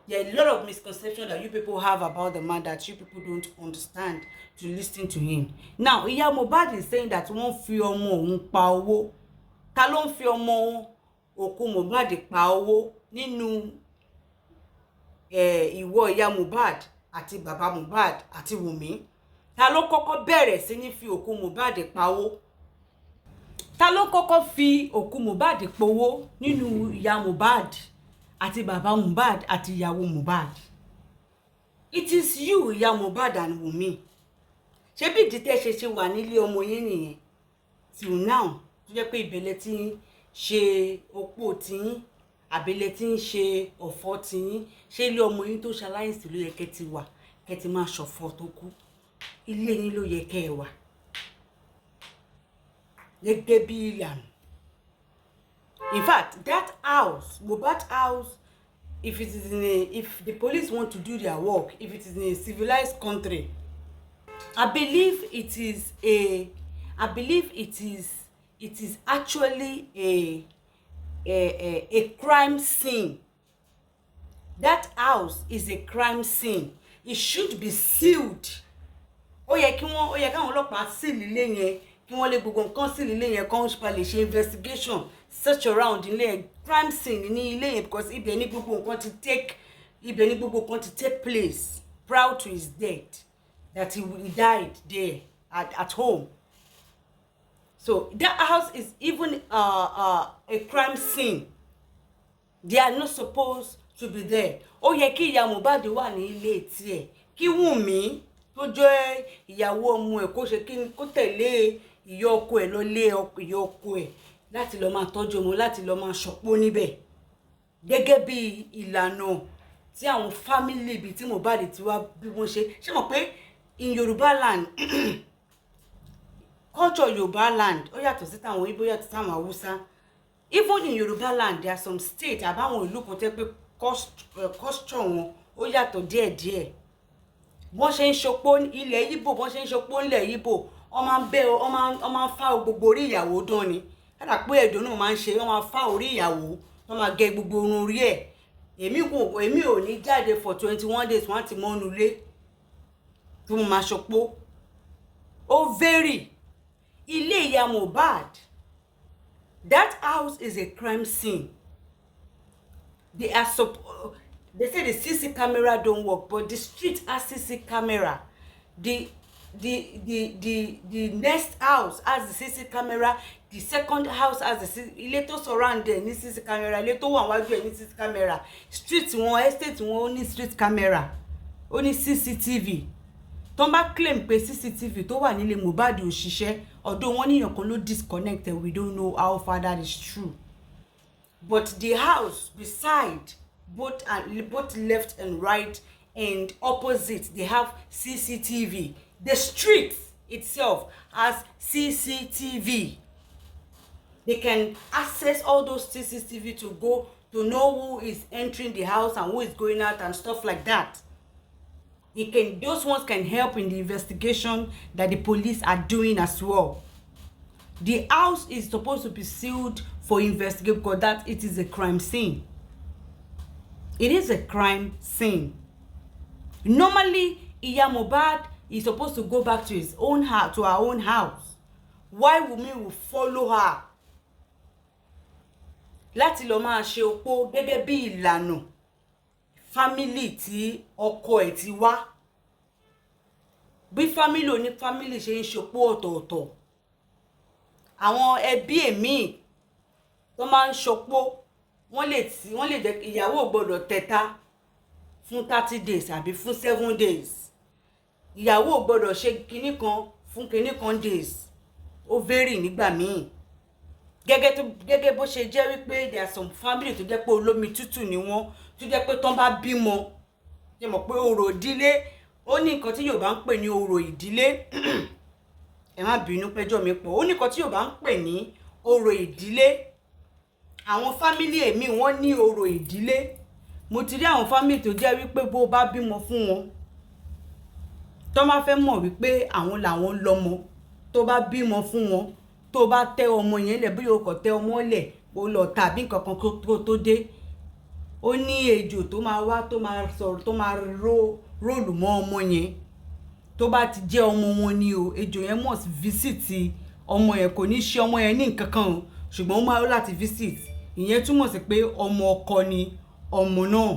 There are a lot of misconceptions that you people have about the man that you people don't understand to listen to him. Now, Iya Mohbad is saying that wọ́n fi ọmọ òun pa owó. Ta ló ń fi ọmọ òkú Mohbad pa owó nínú ìwọ Iya Mohbad àti bàbá Mohbad àti Wùmí? Ta ló kọ́kọ́ bẹ̀rẹ̀ sí ní fi òkú Mohbad pa owó? Ta ló kọ́kọ́ fi òkú Mohbad pa owó nínú Iya Mohbad àti bàbá Mohbad àti ìyàwó Mohbad? It is you, Iya Mohbad and Wùmí. Ṣé bí ìdí tẹ́ ṣe wà nílé ọmọ yín nìyẹn till now tó jẹ́ pé ìbẹ̀lẹ̀ tí ń ṣe opó tiyín àbẹ̀lẹ̀ tí ń ṣe ọ̀fọ̀ tiyín? Ṣé ilé ọmọ yín tó ṣaláìsí ló yẹ kẹ́ ti wà kẹ́ ti máa ṣọ̀fọ̀ tó kú? Ilé yín ló yẹ kẹ́ ẹ wà gẹ́gẹ́ bí ìlànà. In fact, that house, Mohbad house, if the police want to do their work, if it is in a civilized country, I believe it is actually a crime scene. That house is a crime scene. It should be sealed. Ó yẹ káwọn ọlọ́pàá seal ilé yẹn, kí wọ́n lè gbogbo nǹkan seal ilé yẹn, kàn ṣe lè ṣe investigation search around ilé crime scene ní ilé yẹn, because ibẹ̀ ní gbogbo nǹkan ti take place prior to his death, that he died there at home. So that house is even a crime scene. They are not supposed to be there. Ó yẹ kí Iya Mohbad wà ní ilé tiẹ̀, kí Wùmí tó jẹ́ ìyàwó ọmọ ẹ̀ kó ṣe kí kó tẹ̀lé ìyá ọkọ ẹ̀ lọ lé ìyá ọkọ ẹ̀ láti lọ máa tọ́jú ọmọ, láti lọ máa ṣọ̀pọ̀ níbẹ̀ gẹ́gẹ́ bí ìlànà tí àwọn family bíi tí Mohbad ti wá bí wọ́n ṣe mọ̀ pé in Yorùbá land culture Yorùbá land ó yàtọ̀ sí tàwọn Ìgbò, yàtọ̀ sí àwọn Haúsá. Even in Yorùbá land there are some states àbáwọn ìlú kan tẹ́ pé culture wọn ó yàtọ̀ díẹ̀díẹ̀. Bọ́n ṣe ń ṣọpọ̀ ilẹ̀ Ìgbò, bọ́n ṣe ń ṣọpọ̀ ilẹ̀ Ìgbò, wọ́n máa ń fá gbogbo orí ìyàwó dán ni. Kára pé ẹ̀dùn náà máa ń ṣe, wọ́n máa fá orí ìyàwó, wọ́n máa gé gbogbo orun orí ẹ̀. Èmi ò ní jáde for 21 days wọ́n ti mọ́nu lé tí mo máa ṣọpọ̀. Ó vary. Ilé Iya Mohbad, that house is a crime scene. They say the CC camera don't work, but the street has CC camera. The next house has the CC camera. The second house has the CC. Ilé tó surround there ní CC camera. Ilé tó wà wájú ẹ̀ ní CC camera. Street wọn, estate wọn ó ní street camera. Ó ní CCTV. Tó bá claim pé CCTV tó wà nílé Mohbad ò ṣiṣẹ́, although wọ́n níyàn kan ló disconnected, we don't know how far that is true. But the house beside, both left and right and opposite, they have CCTV. The street itself has CCTV. They can access all those CCTV to know who is entering the house and who is going out and stuff like that. Those ones can help in the investigation that the police are doing as well. The house is supposed to be sealed for investigation because that it is a crime scene. It is a crime scene. Normally, Iya Mohbad is supposed to go back to his own house, to her own house. Why Wunmi will follow her láti lọ máa ṣe opó gẹ́gẹ́ bí ìlànà family tí ọkọ ẹ̀ ti wá. Bí family oní family ṣe ń ṣopó ọ̀tọ̀ọ̀tọ̀. Àwọn ẹbí èmi tó máa ń ṣopó wọ́n lè jẹ́ ìyàwó gbọ́dọ̀ tẹ̀ta fún 30 days àbí fún 7 days. Ìyàwó gbọ́dọ̀ ṣe kinní kan fún kinní kan days. Ó vary nígbà míì. Gẹ́gẹ́ bó ṣe jẹ́ wípé there are some family tó jẹ́ pé olómi tútù ni wọ́n, tó jẹ́ pé tán bá bímọ, ṣe mọ̀ pé orò ìdílé ó ní nǹkan tí Yorùbá ń pè ní orò ìdílé. Ẹ má bínú pẹ́jọ́ mi pọ̀. Ó ní nǹkan tí Yorùbá ń pè ní orò ìdílé. Àwọn family èmi wọ́n ní orò ìdílé. Mo ti rí àwọn family tó jẹ́ wípé bó bá bímọ fún wọn, tó máa fẹ́ mọ̀ wípé àwọn làwọn lọ́mọ, tó bá bímọ fún wọn, tó bá tẹ ọmọ yẹn lẹ̀, bí o kò tẹ ọmọ lẹ̀, o lọ tàbí nǹkan kan tó dé, ó ní ejò tó máa wá, tó máa sọ̀rọ̀, tó máa róòlù mọ́ ọmọ yẹn. Tó bá ti jẹ́ ọmọ wọn ni o, ejò yẹn must visit ọmọ yẹn, kò ní ṣe ọmọ yẹn ní nǹkan kan o, ṣùgbọ́n ó máa láti visit. Ìyẹn túmọ̀ sí pé ọmọ ọkọ ni ọmọ náà.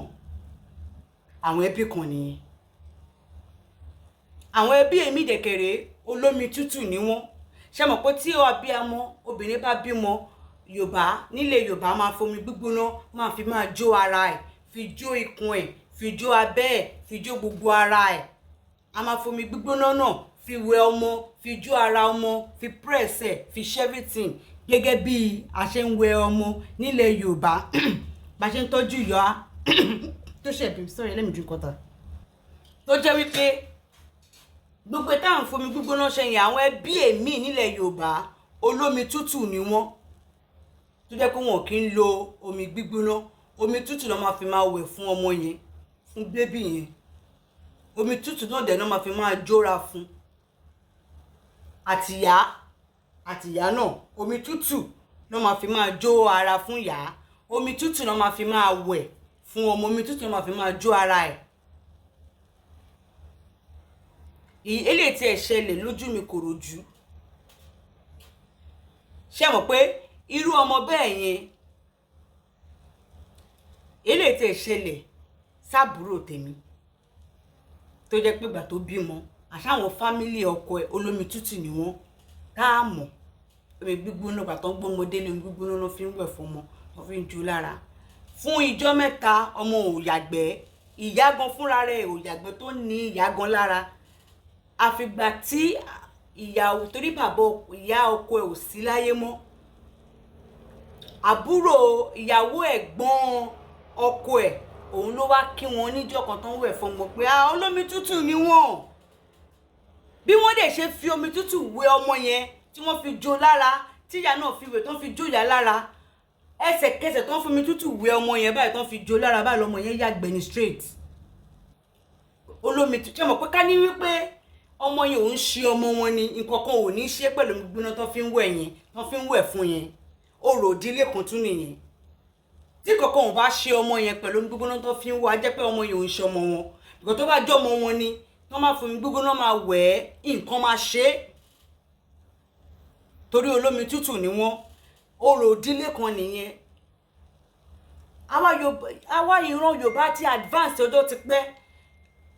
Àwọn ẹbí kan nìyẹn. Àwọn ẹbí èmi dẹ̀kẹ̀rẹ̀ olómi tútù ni wọ́n. Ṣé mọ̀ pé tí abíamọ obìnrin bá bímọ, Yorùbá nílẹ̀ Yorùbá máa fomi gbígbóná máa fi máa jó ara ẹ̀, fi jó ikùn ẹ̀, fi jó abẹ́ ẹ̀, fi jó gbogbo ara ẹ̀. A máa fomi gbígbóná náà fi wẹ ọmọ, fi jó ara ọmọ, fi press ẹ̀, fi ṣe everything gẹ́gẹ́ bí a ṣe ń wẹ ọmọ nílẹ̀ Yorùbá. Bá ṣe ń tọ́jú ìyá tó ṣẹ̀bi, sorry, let me drink water. Tó jẹ́ wípé gbogbo táwọn fomi gbígbóná ṣe yẹn, àwọn ẹbí èmi nílẹ̀ Yorùbá olómi tútù ni wọ́n. Tó jẹ́ pé wọn kì í lo omi gbígbóná. Omi tútù ló máa fi máa wẹ̀ fún ọmọ yẹn, fún bébì yẹn. Omi tútù náà dẹ̀ náà máa fi máa jóra fún. Àtìyá náà, omi tútù ló máa fi máa jó ara fún ìyá. Omi tútù ló máa fi máa wẹ̀ fún ọmọ. Omi tútù ló máa fi máa jó ara ẹ̀. Eléyìí tí ẹ ṣẹlẹ̀ lójú mi kò rojú. Ṣé mọ̀ pé irú ọmọ bẹ́ẹ̀ yẹn, eléyìí tí ẹ ṣẹlẹ̀ sábúrò tèmi tó jẹ́ pé ìgbà tó bímọ, àṣàwọn fámílì ọkọ ẹ̀ olómi tútù ni wọ́n. Ká mọ̀ omi gbígbóná ìgbà tó ń gbọ́mọdé ní omi gbígbóná ló fi ń wẹ̀ fún ọmọ, wọ́n fi ń ju lára. Fún ijọ́ mẹ́ta ọmọ ò yàgbẹ́, ìyá gan fúnra rẹ̀ ò yàgbẹ́ tó ní ìyá gan lára. Àfìgbà tí ìyàwó, torí bàbá ìyá ọkọ ẹ̀ ò sí láyé mọ́, àbúrò ìyàwó ẹ̀gbọ́n ọkọ ẹ̀ òun ló wá kí wọn níjọ́ kan tó ń wẹ̀ fún ọmọ pé olómi tútù ni wọ́n. Bí wọ́n dẹ̀ ṣe fi omi tútù wẹ ọmọ yẹn tí wọ́n fi jó lára, tí ìyá náà fi wẹ̀ tó ń fi jó ìyá lára, ẹsẹ̀kẹsẹ̀ tó ń fi omi tútù wẹ ọmọ yẹn báyìí tó ń fi jó lára báyìí lọmọ yẹn yàgbẹ́ ní straight. Olómi tútù, ṣé mọ̀ pé ká ní wípé ọmọ yẹn ò ń ṣe ọmọ wọn ni, nǹkan kan ò ní ṣe pẹ̀lú gbígbóná tó fi ń wẹ̀ yẹn, tó fi ń wẹ̀ fún yẹn. Orò ìdílé kan tún nìyẹn. Tí kankan ò bá ṣe ọmọ yẹn pẹ̀lú gbígbóná tó fi ń wẹ̀, á jẹ́ pé ọmọ yẹn ò ń ṣe ọmọ wọn. Ìgbà tó bá jẹ́ ọmọ wọn ni, tó máa fomi gbígbóná máa wẹ̀ ẹ́, nǹkan máa ṣe é. Torí olómi tútù ni wọ́n. Orò ìdílé kan nìyẹn. Àwa ìran Yorùbá ti advance ọjọ́ ti pẹ́.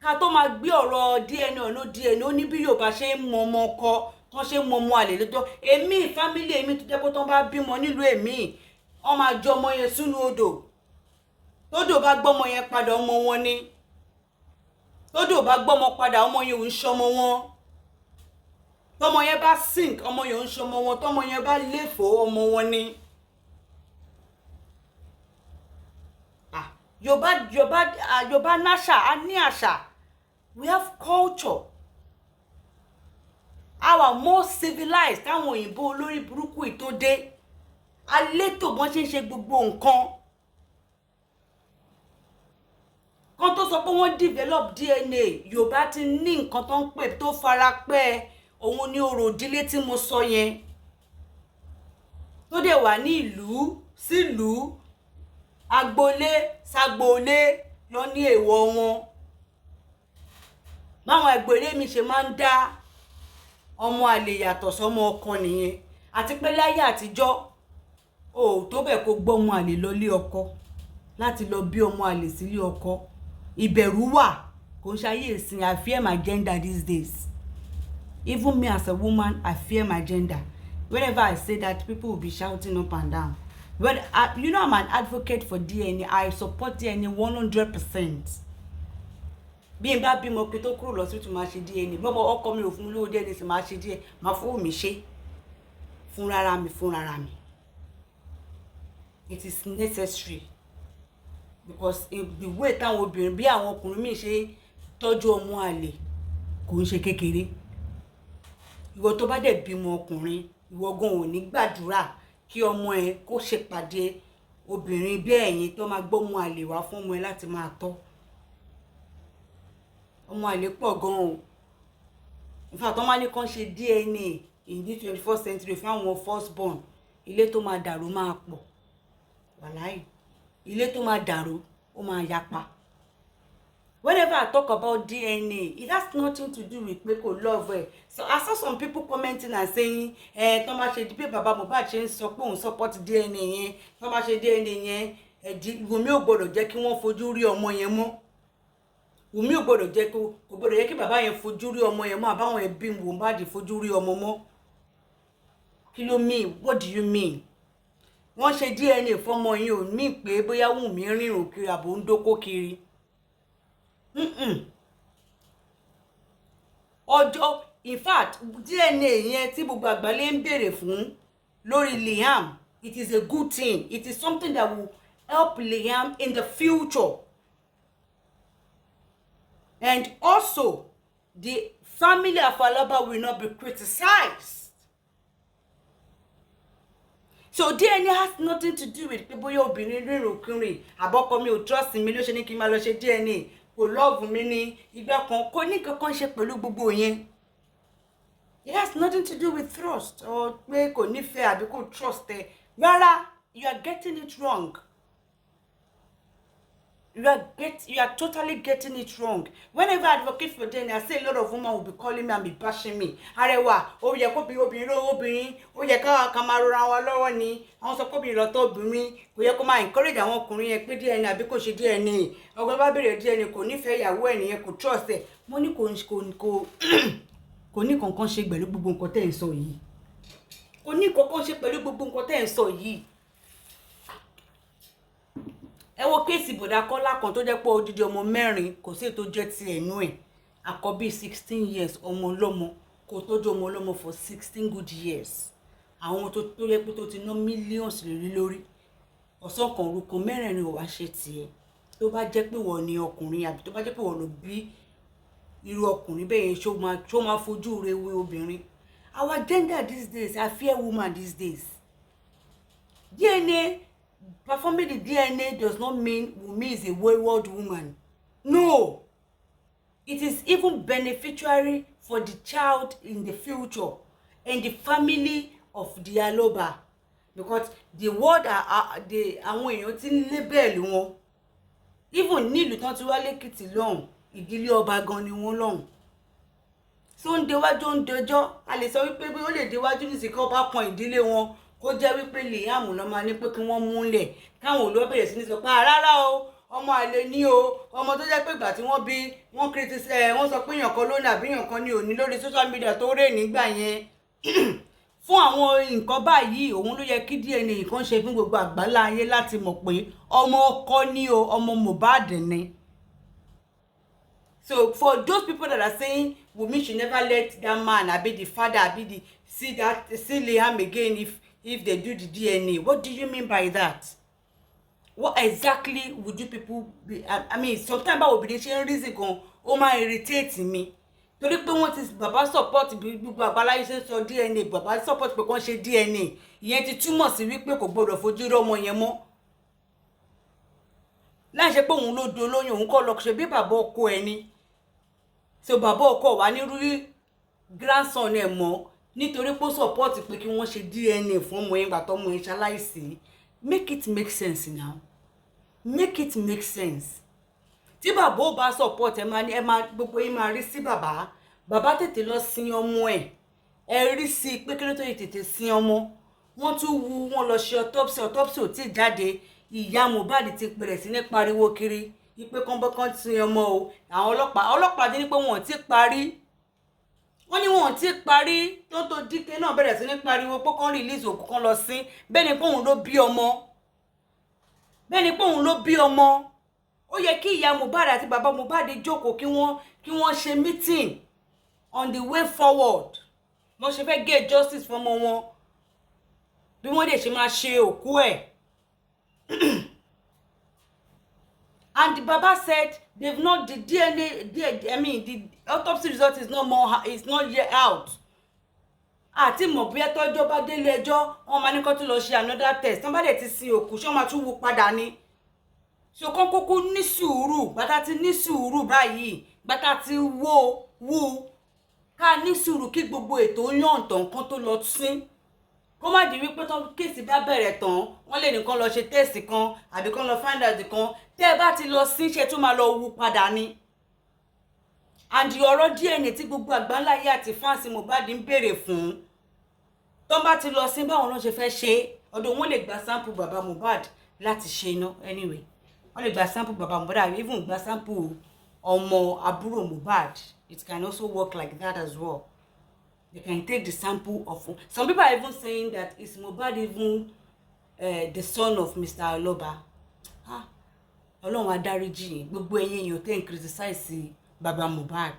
Ká tó máa gbé ọ̀rọ̀ DNA ló DNA, ó ní bí Yorùbá ṣe ń mọ ọmọ ọkọ, tó ṣe ń mọ ọmọ àlè lọ́jọ́. Èmi family èmi tó jẹ́ pé tó bá bímọ nílùú èmi, wọ́n máa jọ ọmọ yẹn sínú odò. Tódò bá gbọ́mọ yẹn padà ọmọ wọn ni. Tódò bá gbọ́mọ padà ọmọ yẹn ò ń ṣọmọ wọn. Tọmọ yẹn bá sink ọmọ yẹn ò ń ṣọmọ wọn. Tọmọ yẹn bá léfò ọmọ wọn ni. Yorùbá náṣà, a ní àṣà. We have culture. Our more civilized táwọn òyìnbó olórí burúkú ìtòdé. Alétò bọ́n ṣe ń ṣe gbogbo nǹkan. Kan tó sọ pé wọ́n develop DNA, Yorùbá ti ní nǹkan tó ń pè tó fara pẹ́. Òun ni orò ìdílé tí mo sọ yẹn. Tó dẹ̀ wà ní ìlú sílùú, agboolé ságboolé lọ ní èèwọ̀ wọn. báwọn ẹgbẹ̀rẹ́ mi ṣe máa ń dá ọmọ àlè yàtọ̀ sọ́mọ ọkọ nìyẹn. Àti pé láyé àtijọ́ o tó bẹ́ẹ̀ kó gbọ́ ọmọ àlè lọ lé ọkọ láti lọ bí ọmọ àlè sílé ọkọ. Ìbẹ̀rù wà, kò ń ṣayé ìsìn. I fear my gender these days. Even me as a woman, I fear my gender. Whenever I say that, people will be shouting up and down. But you know, I'm an advocate for DNA. I support DNA 100%. Bí n bá bímọ kí tó kúrò lọ sí tún máa ṣe DNA. Bọ́bọ́ ọkọ mi ò fún mi lówó DNA sì máa ṣe DNA. Máa fowó mi ṣe fún rárá mi. It is necessary. Because the way táwọn obìnrin bí àwọn ọkùnrin mi ṣe tọ́jú ọmọ àlè kò ń ṣe kékeré. Ìwọ tó bá dẹ̀ bímọ ọkùnrin, ìwọ gan ò ní gbàdúrà kí ọmọ ẹ kó ṣèpàdé obìnrin bí ẹ̀yin tó máa gbọ́mọ àlè wá fún ọmọ ẹ láti máa tọ́. Ọmọ àlè pọ̀ gan o. In fact, wọ́n máa ní kán ṣe DNA in the 21st century fún àwọn firstborn. Ilé tó máa dàrú máa pọ̀. Wàláhì. Ilé tó máa dàrú ó máa yapa. Whenever I talk about DNA, it has nothing to do with people love. So I saw some people commenting and saying, tó máa ṣe di pé bàbá Mohbad ṣe ń sọ pé òun support DNA yẹn, tó máa ṣe DNA yẹn, Wùmí ò gbọdọ̀ jẹ́ kí wọ́n fojú rí ọmọ yẹn mọ́. Wùmí ò gbọdọ̀ jẹ́ kó gbọdọ̀ jẹ́ kí bàbá yẹn fojú rí ọmọ yẹn mọ́, àbáwọn ẹbí Mohbad fojú rí ọmọ mọ́. Kí ló mean? What do you mean? Wọ́n ṣe DNA fọ́mọ yẹn ò mean pé bóyá Wùmí rìnrìn kiri àbò ń dókó kiri. Ọjọ́, in fact, DNA yẹn tí gbogbo àgbáyé ń béèrè fún lórí Liam, it is a good thing. It is something that will help Liam in the future. And also, the family of Alaba will not be criticized. So DNA has nothing to do with people you're being rìnrìn àbọ́kọ mi ò trust mi ló ṣe ní kí n máa lọ ṣe DNA. Kò love mi ní ìgbà kan, kò ní kankan ṣe pẹ̀lú gbogbo yẹn. It has nothing to do with trust or pé kò nífẹ̀ẹ́ àbí kò trust ẹ. Rárá, you are getting it wrong. You are totally getting it wrong. Whenever I advocate for DNA, I say a lot of women will be calling me and be bashing me. Arẹwà, ó yẹ kó bí obìnrin, ó yẹ ká máa rọra wa lọ́wọ́ ni. Àwọn sọ pé obìnrin lọ́tọ̀ obìnrin, kò yẹ kó máa encourage àwọn ọkùnrin yẹn pé DNA àbí kò ṣe DNA. Ọgbọ́n bá bẹ̀rẹ̀ DNA kò nífẹ̀ẹ́ ìyàwó ẹ̀ nìyẹn, kò trust ẹ̀. Mo ní kò ní kankan ṣe pẹ̀lú gbogbo nǹkan tẹ́ ń sọ yìí. Kò ní kankan ṣe pẹ̀lú gbogbo nǹkan tẹ́ ń sọ yìí. Ẹ wo kéèsì bọ̀dá Kọ́lá kan tó jẹ́ pé odidi ọmọ mẹ́rin kò sí ètò jẹ́ ti ẹ̀nú ẹ̀. Àkọ́bí 16 years ọmọ ọlọ́mọ kò tọ́jú ọmọ ọlọ́mọ for 16 good years. Àwọn tó yẹ pé tó ti ná millions lórí. Ọ̀sán kan orúkọ mẹ́rẹ̀ẹ̀rin ò wá ṣe tiẹ̀. Tó bá jẹ́ pé wọ́n ní ọkùnrin àbí tó bá jẹ́ pé wọ́n ló bí irú ọkùnrin bẹ́ẹ̀ yẹn ṣó máa fojú rewe obìnrin. Our gender these days, I fear woman these days. DNA, performing the DNA does not mean Wunmi is a wayward woman. No. It is even beneficiary for the child in the future and the family of the Aloba. Because the word àwọn èèyàn ti ń label wọn. Even nílùú tán ti wá lẹ́kìtì lọ́hùn, ìdílé ọba gan ni wọ́n lọ́hùn. So ń déwájú ń dẹjọ́, a lè sọ wípé bí ó lè déwájú ní ìsìnkú ọba kan ìdílé wọn, kó jẹ́ wípé Liam ló máa ní pé kí wọ́n múlẹ̀. Káwọn olówó bẹ̀rẹ̀ sí ní sọ pé rárá o, ọmọ àlè ní o, ọmọ tó jẹ́ pé ìgbà tí wọ́n bí wọ́n criticize wọ́n sọ pé èèyàn kan ló ní àbí èèyàn kan ní òní lórí social media tó rè nígbà yẹn. Fún àwọn nǹkan báyìí òun ló yẹ kí DNA kan ṣe fún gbogbo àgbálá ayé láti mọ̀ pé ọmọ ọkọ ní o, ọmọ Mohbad ni. So for those people that are saying Wunmi should never let that man be the father be see Liam again if they do the DNA, what do you mean by that? What exactly would you people be? I mean, sometimes I will be the reason gan ó máa irritate me. Torí pé wọ́n ti bàbá support gbogbo àgbáláyé ṣe sọ DNA, bàbá support pé kàn ṣe DNA. Ìyẹn ti túmọ̀ sí wípé kò gbọdọ̀ fojú rí ọmọ yẹn mọ́. Láì ṣe pé òun ló do lóyún, òun kọ́ lọ ṣe bí bàbá ọkọ ẹni. So bàbá ọkọ wà ní rí grandson ẹ̀ mọ́ nítorí pé support pé kí wọ́n ṣe DNA fún ọmọ yẹn gbà tó ọmọ yẹn ṣaláìsí. Make it make sense now. Make it make sense. tí bàbá ò bá support ẹ máa gbogbo yín máa rí sí bàbá tètè lọ sin ọmọ ẹ rí sí pé kí ló tó yẹ tètè sin ọmọ wọ́n tún wu wọ́n lọ ṣe autopsy ò tí ì jáde ìyá Mohbad ti bẹ̀rẹ̀ sí ní pariwo kiri ipe kọ́ńbọ́kán sin ọmọ o àwọn ọlọ́pàá dín ní pé wọ́n ti parí wọ́n ní wọ́n ti parí tó díkẹ́ náà bẹ̀rẹ̀ sí ní pariwo pé kán release òkú kan lọ sí bẹ́ẹ̀ ni pé òun ló bí ọmọ ó yẹ kí ìyá Mohbad àti bàbá Mohbad jókòó kí wọ́n ṣe meeting on the way forward wọ́n ṣe fẹ́ get justice fún ọmọ wọn bí wọ́n dẹ̀ ṣe máa ṣe òkú ẹ̀. And the Baba said they've not the the autopsy result is not yet out. Àti mọ̀ bí ẹjọ́ bá délé ẹjọ́ wọ́n máa ní kó tún lọ ṣe another test tán bá dẹ̀ ti sin òkú ṣé wọ́n máa tún wú padà ni. So kán kúkú ní sùúrù gbàtà ti ní sùúrù báyìí gbàtà ti wú ká ní sùúrù kí gbogbo ètò yàn tán kán tó lọ sí. Kó má di wípé tán kéèsì bá bẹ̀rẹ̀ tán wọ́n lè nìkan lọ ṣe test kan àbí kán lọ find out kan tẹ́ ẹ bá ti lọ sí ṣe tó máa lọ wú padà ni. And ọ̀rọ̀ DNA tí gbogbo àgbáńlá ayé àti fáǹsì Mohbad ń béèrè fún tó bá ti lọ sí báwọn náà ṣe fẹ́ ṣe ọdún wọn lè gba sample bàbá Mohbad láti ṣe iná anyway wọ́n lè gba sample bàbá Mohbad even gba sample ọmọ àbúrò Mohbad it can also work like that as well. They can take the sample of some people are even saying that is Mohbad even the son of Mr. Aloba. Ọlọ́run adáríjì gbogbo ẹ̀yin èèyàn tẹ́ ń criticize bàbá Mohbad.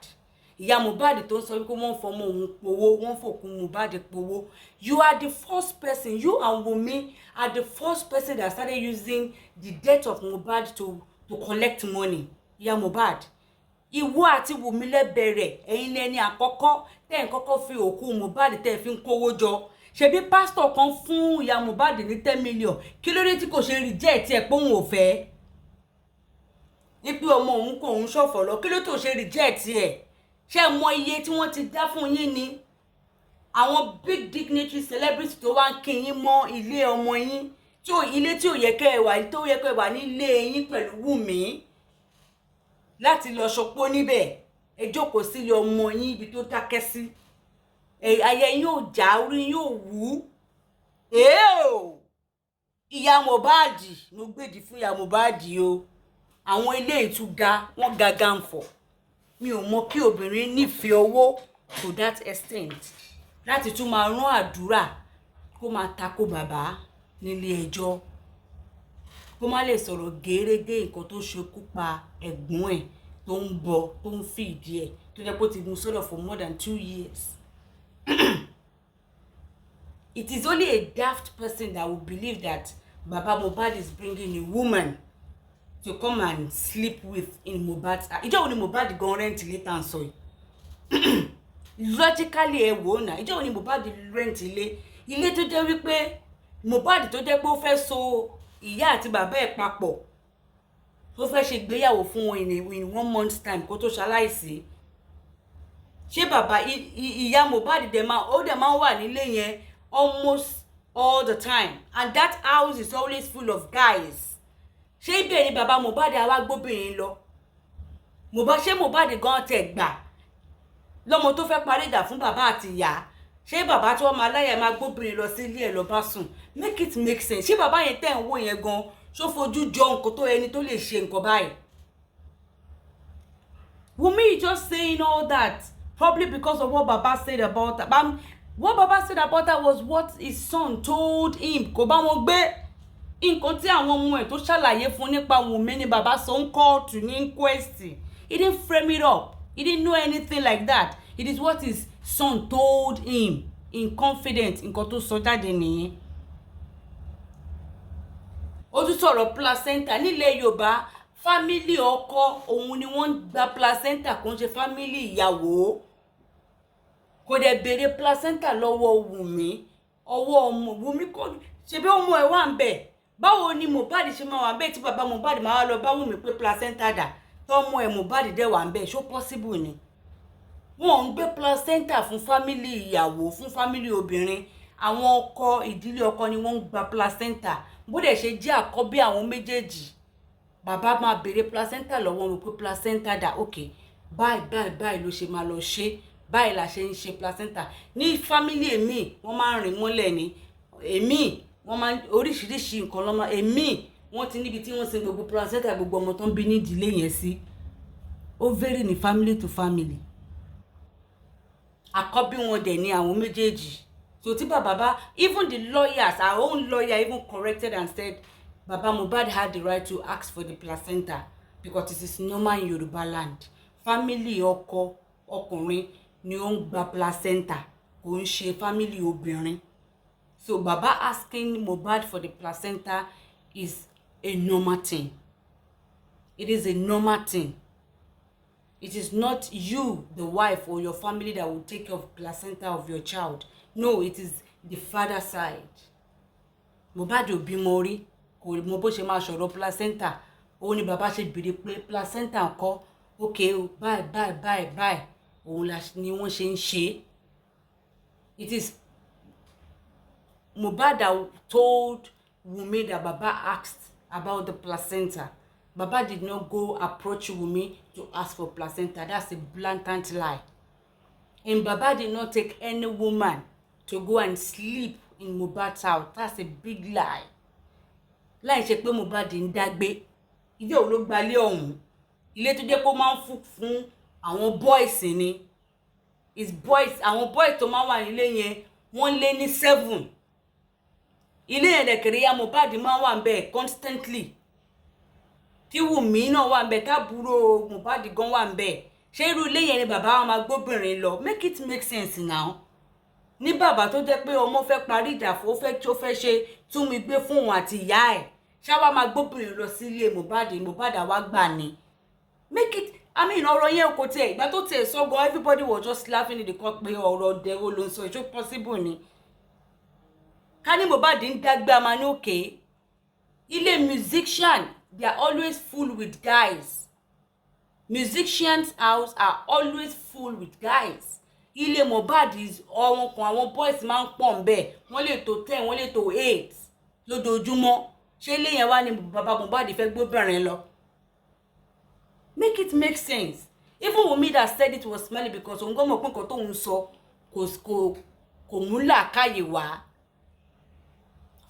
Ìyá Mohbad tó ń sọ wípé wọ́n fọmọ òun powó wọ́n fòkun Mohbad powó. You are the first person, you and Wunmi are the first person that started using the death of Mohbad to collect money. Ìyá Mohbad. Ìwọ àti Wunmi lẹ bẹ̀rẹ̀ ẹ̀yin lẹni àkọ́kọ́ tẹ́ ń kọ́kọ́ fi òkú Mohbad tẹ́ fi ń kówó jọ. Ṣebí pastor kan fún ìyá Mohbad ní 10 million kí ló dé tí kò ṣe reject ẹ̀ pé òun ò fẹ́. Ipe ọmọ òun kò òun ṣọ̀fọ̀ lọ kí ló tó ṣe reject ẹ̀. Ṣé mọ iye tí wọ́n ti dá fún yín ni. Àwọn big dignitary celebrity tó wá ń kí yín mọ́ ilé ọmọ yín ilé tí ò yẹ kẹ́ ẹ wà tó yẹ kẹ́ ẹ wà nílé yín pẹ̀lú Wunmi láti lọ ṣọpọ̀ níbẹ̀ ẹ jókòó sílé ọmọ yín ibi tó dákẹ́ sí ayé yín ò já orí yín ò wú ìyá Mohbad mo gbèdì fún ìyá Mohbad o àwọn ilé ìtúga wọn gàgànfọ̀ mi ò mọ̀ kí obìnrin nífẹ̀ẹ́ owó to that extent láti tún máa rán àdúrà kó máa tako bàbá nílé ẹjọ́ kó má lè sọ̀rọ̀ gẹ́rẹ́gẹ́ nǹkan tó ṣekú pa ẹ̀gbọ́n ẹ̀ tó ń bọ̀ tó ń fìdí ẹ̀ tó jẹ́ pé ó ti mú sọ́dọ̀ for more than 2 years. It is only a daft person that will believe that Baba Mohbad is bringing a woman to come and sleep with in Mohbad's house. Ìjọ́ wo ni Mohbad gan rent ilé tá ń sọ yìí? Logically ẹ wò náà ìjọ́ wo ni Mohbad rent ilé tó jẹ́ wípé Mohbad tó jẹ́ pé ó fẹ́ so ìyá àti bàbá ẹ̀ papọ̀ tó fẹ́ ṣe ìgbéyàwó fún wọn in 1 month's time kó tó ṣaláìsí. Ṣé bàbá ìyá Mohbad dẹ̀ máa wà nílé yẹn almost all the time and that house is always full of guys. Ṣé ibẹ̀ ni bàbá Mohbad àwa gbóbìnrin lọ? Ṣé Mohbad gan tẹ̀ gbà lọ́mọ tó fẹ́ parí ìjà fún bàbá àti ìyá? Ṣé bàbá tí wọ́n máa láyà máa gbóbìnrin lọ sí ilé ẹ̀ lọ bá sùn? Make it make sense. Ṣé bàbá yẹn tẹ̀ ń wò yẹn gan ṣó fojú jọ nǹkan tó ẹni tó lè ṣe nǹkan báyìí? Wunmi just saying all that probably because of what Baba said about her. What Baba said about her was what his son told him. Kò bá wọn gbé nǹkan tí àwọn ọmọ ẹ̀ tó ṣàlàyé fún nípa Wunmi ni bàbá sọ ń court ní inquest. He didn't frame it up. He didn't know anything like that. It is what his son told him in confidence. Nǹkan tó sọ jáde nìyẹn. Ó tún sọ̀rọ̀ placenta nílẹ̀ Yorùbá family ọkọ òun ni wọ́n gba placenta kò ń ṣe family ìyàwó. Kò dẹ̀ béèrè placenta lọ́wọ́ Wunmi ọwọ́ ọmọ Wunmi kò ṣe bí ọmọ ẹ̀ wà ń bẹ̀. Báwo ni Mohbad ṣe máa wà ń bẹ̀ tí bàbá Mohbad máa lọ bá Wunmi pé placenta dà tọ́mọ ẹ̀ Mohbad dẹ̀ wà ń bẹ̀ ṣó possible ni? Wọ́n ń gbé placenta fún family ìyàwó fún family obìnrin àwọn ọkọ ìdílé ọkọ ni wọ́n ń gba placenta bó dẹ̀ ṣe jẹ́ àkọ́bí àwọn méjèèjì bàbá máa béèrè placenta lọ́wọ́ wọn pé placenta dà, okay báyìí ló ṣe máa lọ ṣe, báyìí la ṣe ń ṣe placenta. Ní family èmi wọ́n máa ń rìn mọ́lẹ̀ ni, èmi wọ́n máa oríṣiríṣi nǹkan lọ́mọ, èmi wọ́n ti níbi tí wọ́n sin gbogbo placenta gbogbo ọmọ tó ń bí ní ìdílé yẹn sí. Ó vary ní family to family. Àkọ́bí wọn dẹ̀ ni àwọn méjèèjì. So tí bàbá even the lawyers, our own lawyer even corrected and said Baba Mohbad had the right to ask for the placenta because it is normal in Yoruba land. Family ọkọ ọkùnrin ni ó ń gba placenta, kò ń ṣe family obìnrin. So Baba asking Mohbad for the placenta is a normal thing. It is a normal thing. It is not you, the wife, or your family that will take care of placenta of your child. No, it is the father side. Mohbad ò bímọ rí, kò mọ bó ṣe máa sọ̀rọ̀ placenta. Òun ni bàbá ṣe béèrè pé placenta ńkọ́, okay o, bye. Òun ni wọ́n ṣe ń ṣe. It is Mohbad that told Wunmi that Baba asked about the placenta. Baba did not go approach Wunmi to ask for placenta. That's a blatant lie. And Baba did not take any woman to go and sleep in Mohbad's house. That's a big lie. Láì ṣe pé Mohbad ń dágbé. Ilé ò ló gbalé ọ̀hún. Ilé tó jẹ́ pé ó máa ń fún àwọn boys ni. Is boys, àwọn boys tó máa wà nílé yẹn, wọ́n lé ní 7. Ilé yẹn dẹ̀ kéré ya Mohbad máa wà ńbẹ̀ constantly. Tí Wunmi náà wà ńbẹ̀, tábúrò Mohbad gan wà ńbẹ̀. Ṣé irú ilé yẹn ni bàbá wa máa gbóbìnrin lọ? Make it make sense now. Ní bàbá tó jẹ́ pé ọmọ fẹ́ parí ìdàfọ́, ó fẹ́ ṣe tún mi gbé fún òun àti ìyá ẹ̀. Ṣá wá máa gbóbìnrin lọ sí ilé Mohbad àwa gbà ni. Make it, I mean, ọ̀rọ̀ yẹn kò tẹ̀. Ìgbà tó tẹ̀ sọ gan, everybody was just laughing in the court pé ọ̀rọ̀ dẹ̀wọ́ ló ń sọ, it's possible ni. Ká ní Mohbad ń dágbé a máa ní òkè. Ilé musician, they are always full with guys. Musicians' house are always full with guys. Ilé Mohbad is àwọn boys máa ń pọ̀ ńbẹ̀. Wọ́n lè tó 10, wọ́n lè tó 8 lójoojúmọ́. Ṣé ilé yẹn wá ní bàbá Mohbad fẹ́ gbóbìnrin lọ? Make it make sense. Even Wunmi that said it was smelly because òun gbọ́ mọ̀ pé nǹkan tóun sọ kò mú làákàyè wá.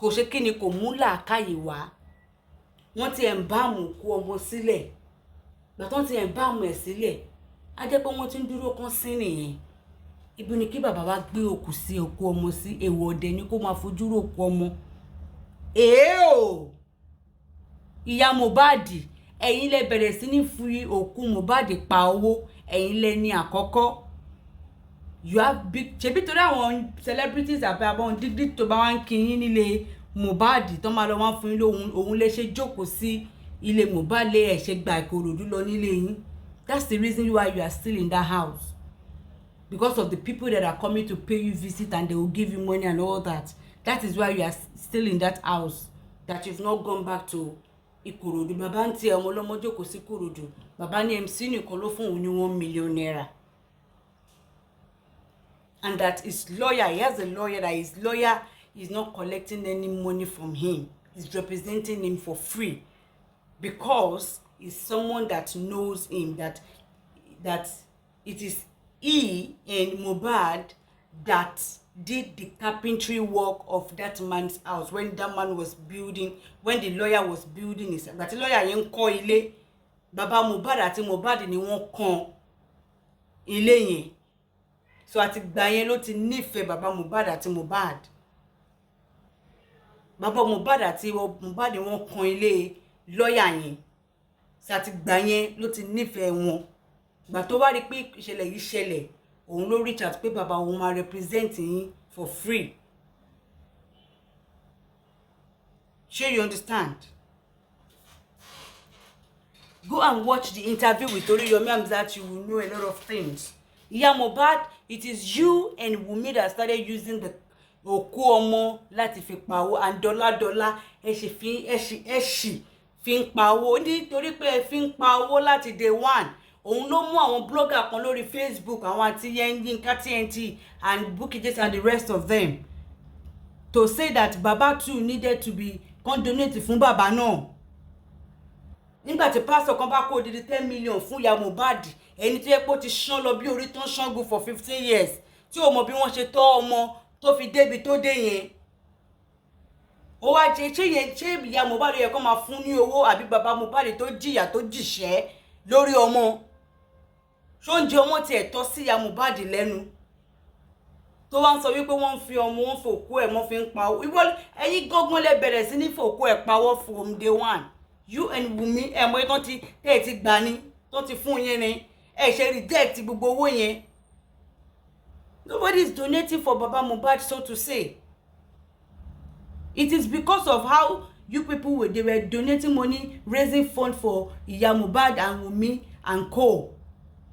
Kò ṣe kí ni kò mú làákàyè wá. Wọ́n ti ń bá mú kó ọmọ sílẹ̀. Gbàtán ti ń bá mú ẹ̀ sílẹ̀. A jẹ́ pé wọ́n ti ń dúró kan sí nìyẹn. Ibi ni kí bàbá wa gbé òkú sí òkú ọmọ sí, èèwọ̀ ọdẹ ni kó máa fojú rò òkú ọmọ. Ìyá Mohbad, ẹ̀yin lẹ bẹ̀rẹ̀ sí ní fi òkú Mohbad pa owó, ẹ̀yin lẹ ní àkọ́kọ́. You have big, ṣebí torí àwọn celebrities àbí àwọn dídí tó bá wá ń kí yín nílé Mohbad tó máa lọ wá fún yín lóhun, òun lè ṣe jókòó sí ilé Mohbad lé ẹ̀ ṣe gba Ìkòròdú lọ nílé yín. That's the reason why you are still in that house. Because of the people that are coming to pay you visit and they will give you money and all that. That is why you are still in that house. That you've not gone back to Ìkòròdú. Bàbá ń tiẹ̀ ọmọ ọlọ́mọ jókòó sí Ìkòròdú. Bàbá ní MC nìkan ló fún òun ní 1 million naira. And that his lawyer, he has a lawyer that his lawyer is not collecting any money from him. He's representing him for free. Because he's someone that knows him, that it is he and Mohbad that did the carpentry work of that man's house when that man was building, when the lawyer was building his house. But the lawyer yẹn kọ́ ilé, bàbá Mohbad àti Mohbad ni wọ́n kàn ilé yẹn. So àti gbà yẹn ló ti nífẹ̀ẹ́ bàbá Mohbad àti Mohbad. Bàbá Mohbad àti Mohbad wọ́n kàn ilé lawyer yẹn. So àti gbà yẹn ló ti nífẹ̀ẹ́ wọn. Gbà tó wá rí pé ìṣẹ̀lẹ̀ yìí ṣẹlẹ̀, òun ló reach out pé bàbá òun máa represent yín for free. Sure you understand? Go and watch the interview with Oriyomi Hamzat, you will know a lot of things. Ìyá Mohbad, it is you and Wunmi that started using the òkú ọmọ láti fi pa owó, and dọ́là ẹ ṣì fi ń pa owó nítorí pé ẹ fi ń pa owó láti day one. Òun ló mú àwọn blogger kan lórí Facebook, àwọn àti Yinka TNT and Bukky Jesse and the rest of them, to say that Baba too needed to be condoned fún bàbá náà. nígbà tí pastor kan bá kó odidi 10 million fún ìyá Mohbad, ẹni tó yẹ pé ó ti ṣán lọ bí orí tó ń ṣángun for 15 years tí ó mọ bí wọ́n ṣe tọ́ ọmọ tó fi débi tó dé yẹn. Ó wá jẹ́ ṣé ìyá Mohbad yẹ kó máa fún ní owó àbí bàbá Mohbad tó jìyà tó jìṣẹ́ lórí ọmọ? Ṣó ń jẹ ọmọ tiẹ̀ tọ́ sí ìyá Mohbad lẹ́nu tó wá ń sọ wípé wọ́n ń fi ọmọ wọn fòkú ẹ̀ wọ́n fi ń pa owó? Ìwọ ẹ̀yin gángan lẹ bẹ̀rẹ̀ sí ní fòkú ẹ̀ pawọ́ from day one. You and Wunmi ẹ̀ mọ́ tán ti tẹ́ ẹ̀ ti gbà ní tó ti fún yín ni ẹ̀ ṣe reject gbogbo owó yẹn. Nobody is donating for Baba Mohbad, so to say. It is because of how you people they were donating money, raising funds for Iya Mohbad and Wunmi and co.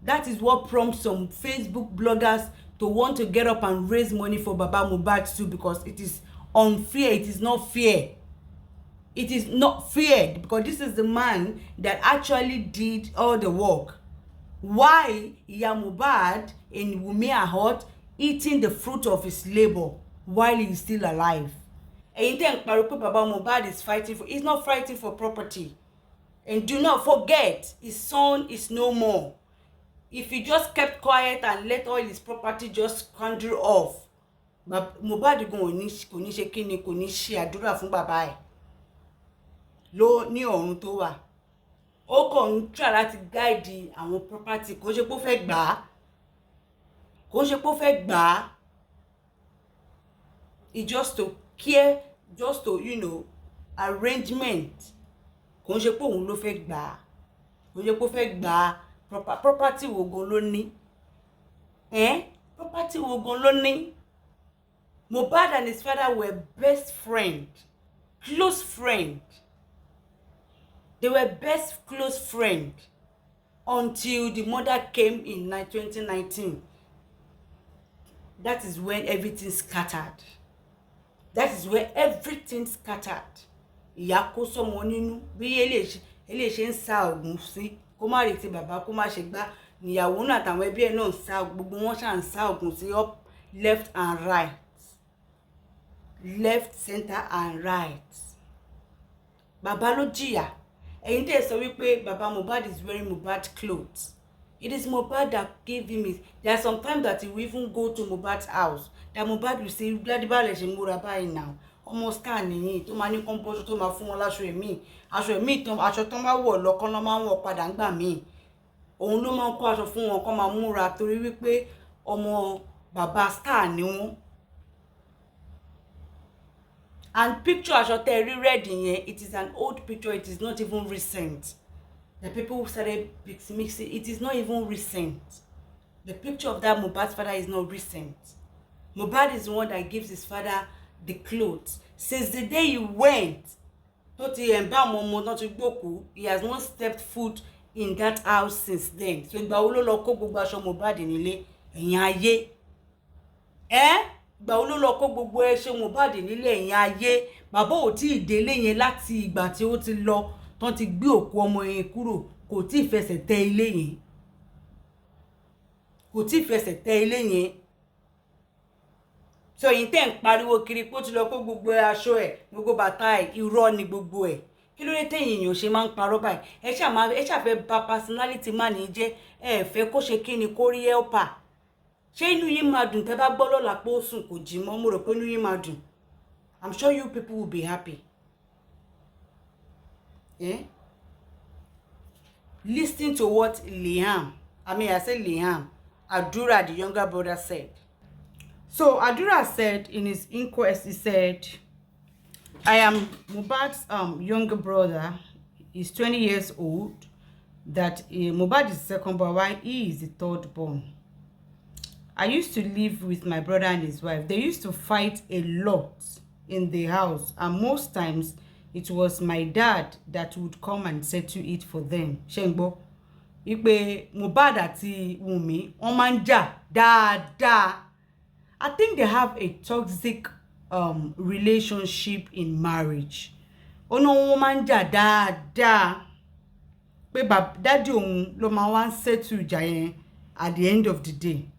That is what prompts some Facebook bloggers to want to get up and raise money for Baba Mohbad too, because it is unfair. It is not fair. It is not fair because this is the man that actually did all the work. Why Iya Mohbad and Wunmi are hot, eating the fruit of his labor while he is still alive? And then Baba Mohbad is fighting for, he's not fighting for property. And do not forget, his son is no more. If he just kept quiet and let all his property just squander off, Mohbad kò ní ṣe kíni, kò ní ṣe àdúrà fún bàbá ẹ̀ ló ní ọ̀run tó wà. Ó kàn ń try láti guide àwọn property, kò ṣe pé ó fẹ́ gbà á, kò ṣe pé ó fẹ́ gbà á. It just to care, just to, you know, arrangement. Kò ṣe pé òun ló fẹ́ gbà á, kò ṣe pé ó fẹ́ gbà á. Property wo gan ló ní? Property wo gan ló ní? Mohbad and his father were best friend, close friend. They were best close friend until the mother came in 2019. That is when everything scattered. That is where everything scattered. Ìyá kó sọ́mọ nínú bí ele ṣe ń sá ògùn sí kó má retí bàbá kó má ṣe gbá níyàwó náà àtàwọn ẹbí ẹ̀ náà ń sá, gbogbo wọn ṣá ń sá ògùn sí up, left and right, left, center and right. Bàbá ló jìyà. Ẹ̀yin tẹ́ sọ wípé bàbá Mohbad is wearing Mohbad clothes. It is Mohbad that gave him it. There are some times that he will even go to Mohbad's house. That Mohbad will say, "Daddy ba le ṣe múra báyìí now. Almost can nìyí tó máa ní composure tó máa fún wọn láṣọ ẹ̀mí. Aṣọ ẹ̀mí tán, aṣọ tán máa wọ̀ lọ́kàn ló máa ń wọ̀ padà ńgbà míì. Òun ló máa ń kó aṣọ fún wọn kó máa múra torí wípé ọmọ bàbá star ni wọ́n." And picture aṣọ tẹ́ rí red yẹn, it is an old picture, it is not even recent. The people started mixing. It is not even recent. The picture of that Mohbad's father is not recent. Mohbad is the one that gives his father the clothes. Since the day he went, he has not stepped foot in that house since then. So ìgbà wo ló lọ kó gbogbo aṣọ Mohbad nílé ẹ̀yin ayé? Ìgbà wo ló lọ kó gbogbo aṣọ Mohbad nílé ẹ̀yin ayé? Bàbá ò tí ì délé yẹn láti ìgbà tí ó ti lọ tán ti gbé òkú ọmọ yẹn kúrò, kò tí ì fẹsẹ̀ tẹ ilé yẹn. Kò tí ì fẹsẹ̀ tẹ ilé yẹn. So yín tẹ́ ń pariwo kiri pé ó ti lọ kó gbogbo aṣọ ẹ̀, gbogbo bàtà ẹ̀, irọ́ ni gbogbo ẹ̀. Kí ló dé tẹ́yin èèyàn ṣe máa ń parọ́ báyìí? Ẹ ṣá fẹ́ bà personality man yín jẹ́, ẹ fẹ́ kó ṣe kíni kó rí helper. Ṣé inú yín máa dùn tẹ́ bá gbọ́ lọ́la pé ó sùn kò jí mọ́? Mo rò pé inú yín máa dùn. I'm sure you people will be happy. Listen to what Liam Adura, the younger brother, said. So Adura said in his inquest, he said, "I am Mohbad's younger brother. He's 20 years old. That Mohbad is the second born, while he is the third born. I used to live with my brother and his wife. They used to fight a lot in the house, and most times it was my dad that would come and settle it for them." Shengbo, ipe Mohbad àti Wunmi wọ́n máa ń jà dáadáa. I think they have a toxic relationship in marriage. Ono wọ́n máa ń jà dáadáa. Pé daddy òun ló máa wá ń settle ìjà yẹn at the end of the day.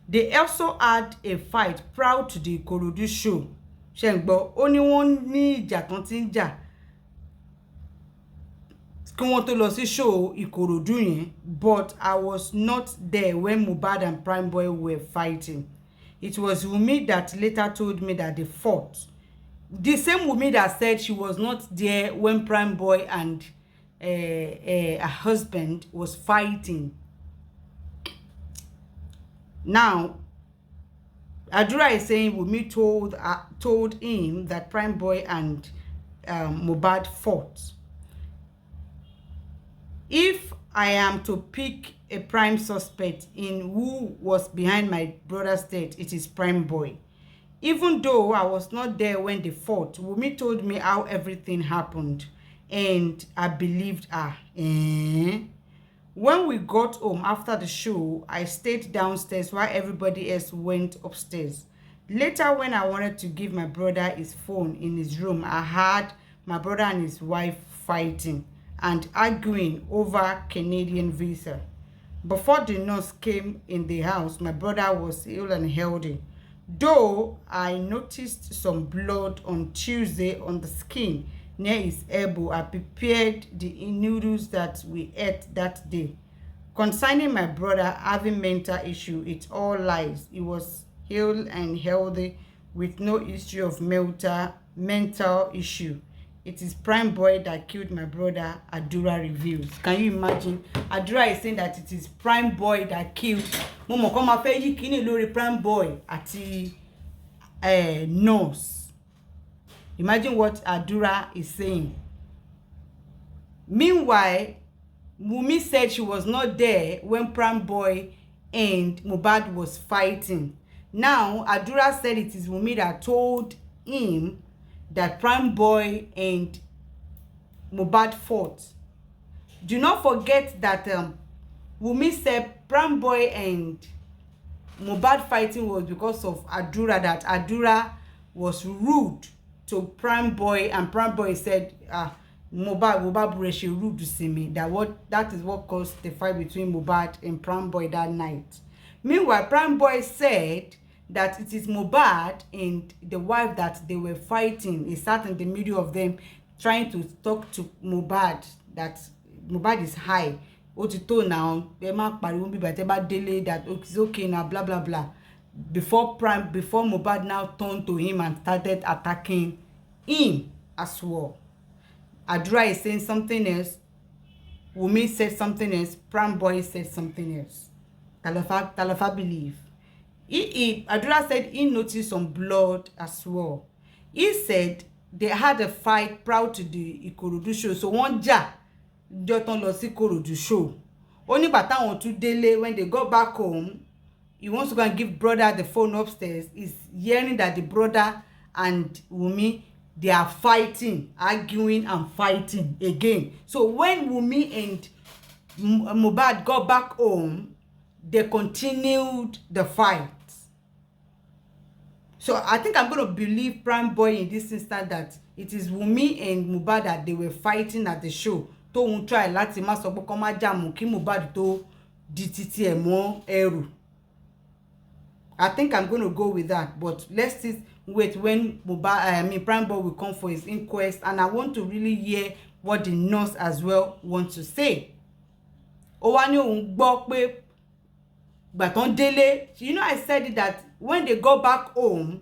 They also had a fight prior to the Ikorodu show. Shengbo, ó ní wọ́n ní ìjà kan tí ń jà. kí wọ́n tó lọ sí show Ìkòròdú yẹn, but I was not there when Mohbad and Prime Boy were fighting. It was Wunmi that later told me that they fought. The same Wunmi that said she was not there when Prime Boy and her husband was fighting. Now, Adura is saying Wunmi told him that Prime Boy and Mohbad fought. If I am to pick a prime suspect in who was behind my brother's death, it is Prime Boy. Even though I was not there when they fought, Wunmi told me how everything happened, and I believed her. When we got home after the show, I stayed downstairs while everybody else went upstairs. Later, when I wanted to give my brother his phone in his room, I heard my brother and his wife fighting and arguing over Canadian visa. Before the nurse came in the house, my brother was ill and healthy. Though I noticed some blood on Tuesday on the skin near his elbow, I prepared the noodles that we ate that day. Concerning my brother having mental issue, it's all lies. He was healed and healthy with no history of mental issue. It is Prime Boy that killed my brother, Adura reveals. Can you imagine? Adura is saying that it is Prime Boy that killed. Momo come ma fẹ́ yí kíní lórí Prime Boy àti nurse. Imagine what Adura is saying. Meanwhile, Wunmi said she was not there when Prime Boy and Mohbad was fighting. Now, Adura said it is Wunmi that told him that Prime Boy and Mohbad fought. Do not forget that Wunmi said Prime Boy and Mohbad fighting was because of Adura, that Adura was rude to Prime Boy, and Prime Boy said, Mohbad Brother rude to see me. That is what caused the fight between Mohbad and Prime Boy that night. Meanwhile, Prime Boy said that it is Mohbad and the wife that they were fighting. He sat in the middle of them trying to talk to Mohbad that Mohbad is high. Otito now, they ma pariwo bi ba te ba dele that it's okay now, blah blah blah. Before Mohbad now turned to him and started attacking him as well. Adura is saying something else. Wunmi said something else. Prime Boy said something else. Talafa believe. Adura said he noticed some blood as well. He said they had a fight prior to the Ìkòròdú show. So one jà jọ́ tán lọ sí Ìkòròdú show. Only by the time to delay when they got back home, he wants to go and give brother the phone upstairs. He's hearing that the brother and Wunmi, they are fighting, arguing and fighting again. So when Wunmi and Mohbad got back home, they continued the fight. So I think I'm going to believe Prime Boy in this instance that it is Wunmi and Mohbad that they were fighting at the show. To won try láti má sọ pé kó má jamu kí Mohbad tó di títí ẹ̀ mọ́ ẹrù. I think I'm going to go with that, but let's just wait when Prime Boy will come for his inquest, and I want to really hear what the nurse as well wants to say. Ó wá ní òun gbọ́ pé gbàtán délé, you know, I said it that when they go back home,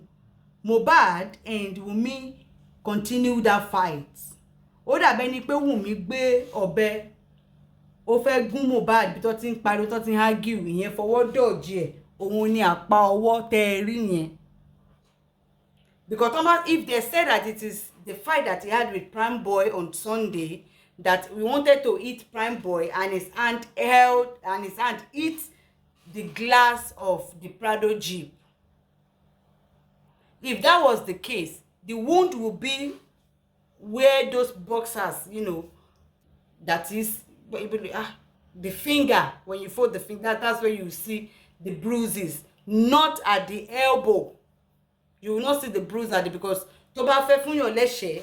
Mohbad and Wunmi continued that fight. Ó dàbẹ́ ni pé Wunmi gbé ọ̀bẹ ó fẹ́ gún Mohbad bí tó ti ń pariwo tó ti ń argue ìyẹn fọwọ́ dọ̀jì ẹ̀ òun ni àpá ọwọ́ tẹ́ rí yẹn. Because Thomas, if they said that it is the fight that he had with Prime Boy on Sunday, that we wanted to eat Prime Boy and his hand eat the glass of the Prado Jeep. If that was the case, the wound would be where those boxers, you know, that is the finger, when you fold the finger, that's where you see the bruises, not at the elbow. You will not see the bruise at it, because tó bá fẹ́ fún yàn lẹ́sẹ̀,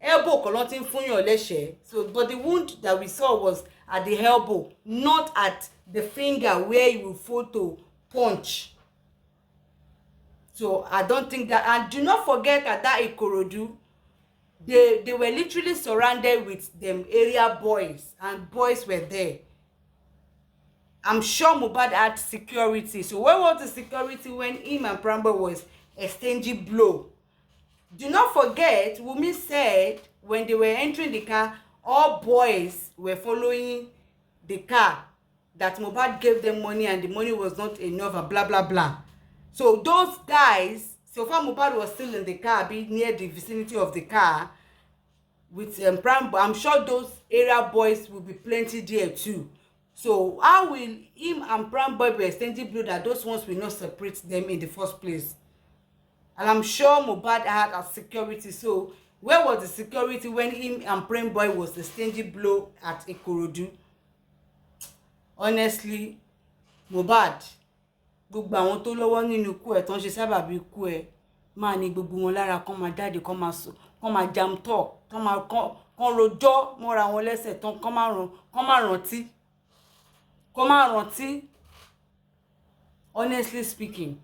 elbow kọ́ ló ti ń fún yàn lẹ́sẹ̀. So but the wound that we saw was at the elbow, not at the finger where you will fold to punch. So I don't think that. And do not forget that Ìkòròdú, They were literally surrounded with them area boys, and boys were there. I'm sure Mohbad had security. So where was the security when him and Primeboy was exchanging blow? Do not forget, Wunmi said when they were entering the car, all boys were following the car, that Mohbad gave them money and the money was not enough and blah blah blah. So those guys, so far Mohbad was still in the car, be near the vicinity of the car with Primeboy. I'm sure those area boys will be plenty there too. So how will him and Primeboy be exchanging blow that those ones will not separate them in the first place? And I'm sure Mohbad had a security. So where was the security when him and Primeboy was exchanging blow at Ikorodu? Honestly, Mohbad, gbogbo àwọn tó lọ́wọ́ nínú ikú ẹ̀ tó ń ṣe sábàbí ikú ẹ̀ máa ní gbogbo wọn lára, kán máa jáde, kán máa jam talk, kán rojọ́ mọ́ra wọn lẹ́sẹ̀ tán, kán máa rántí. Honestly speaking,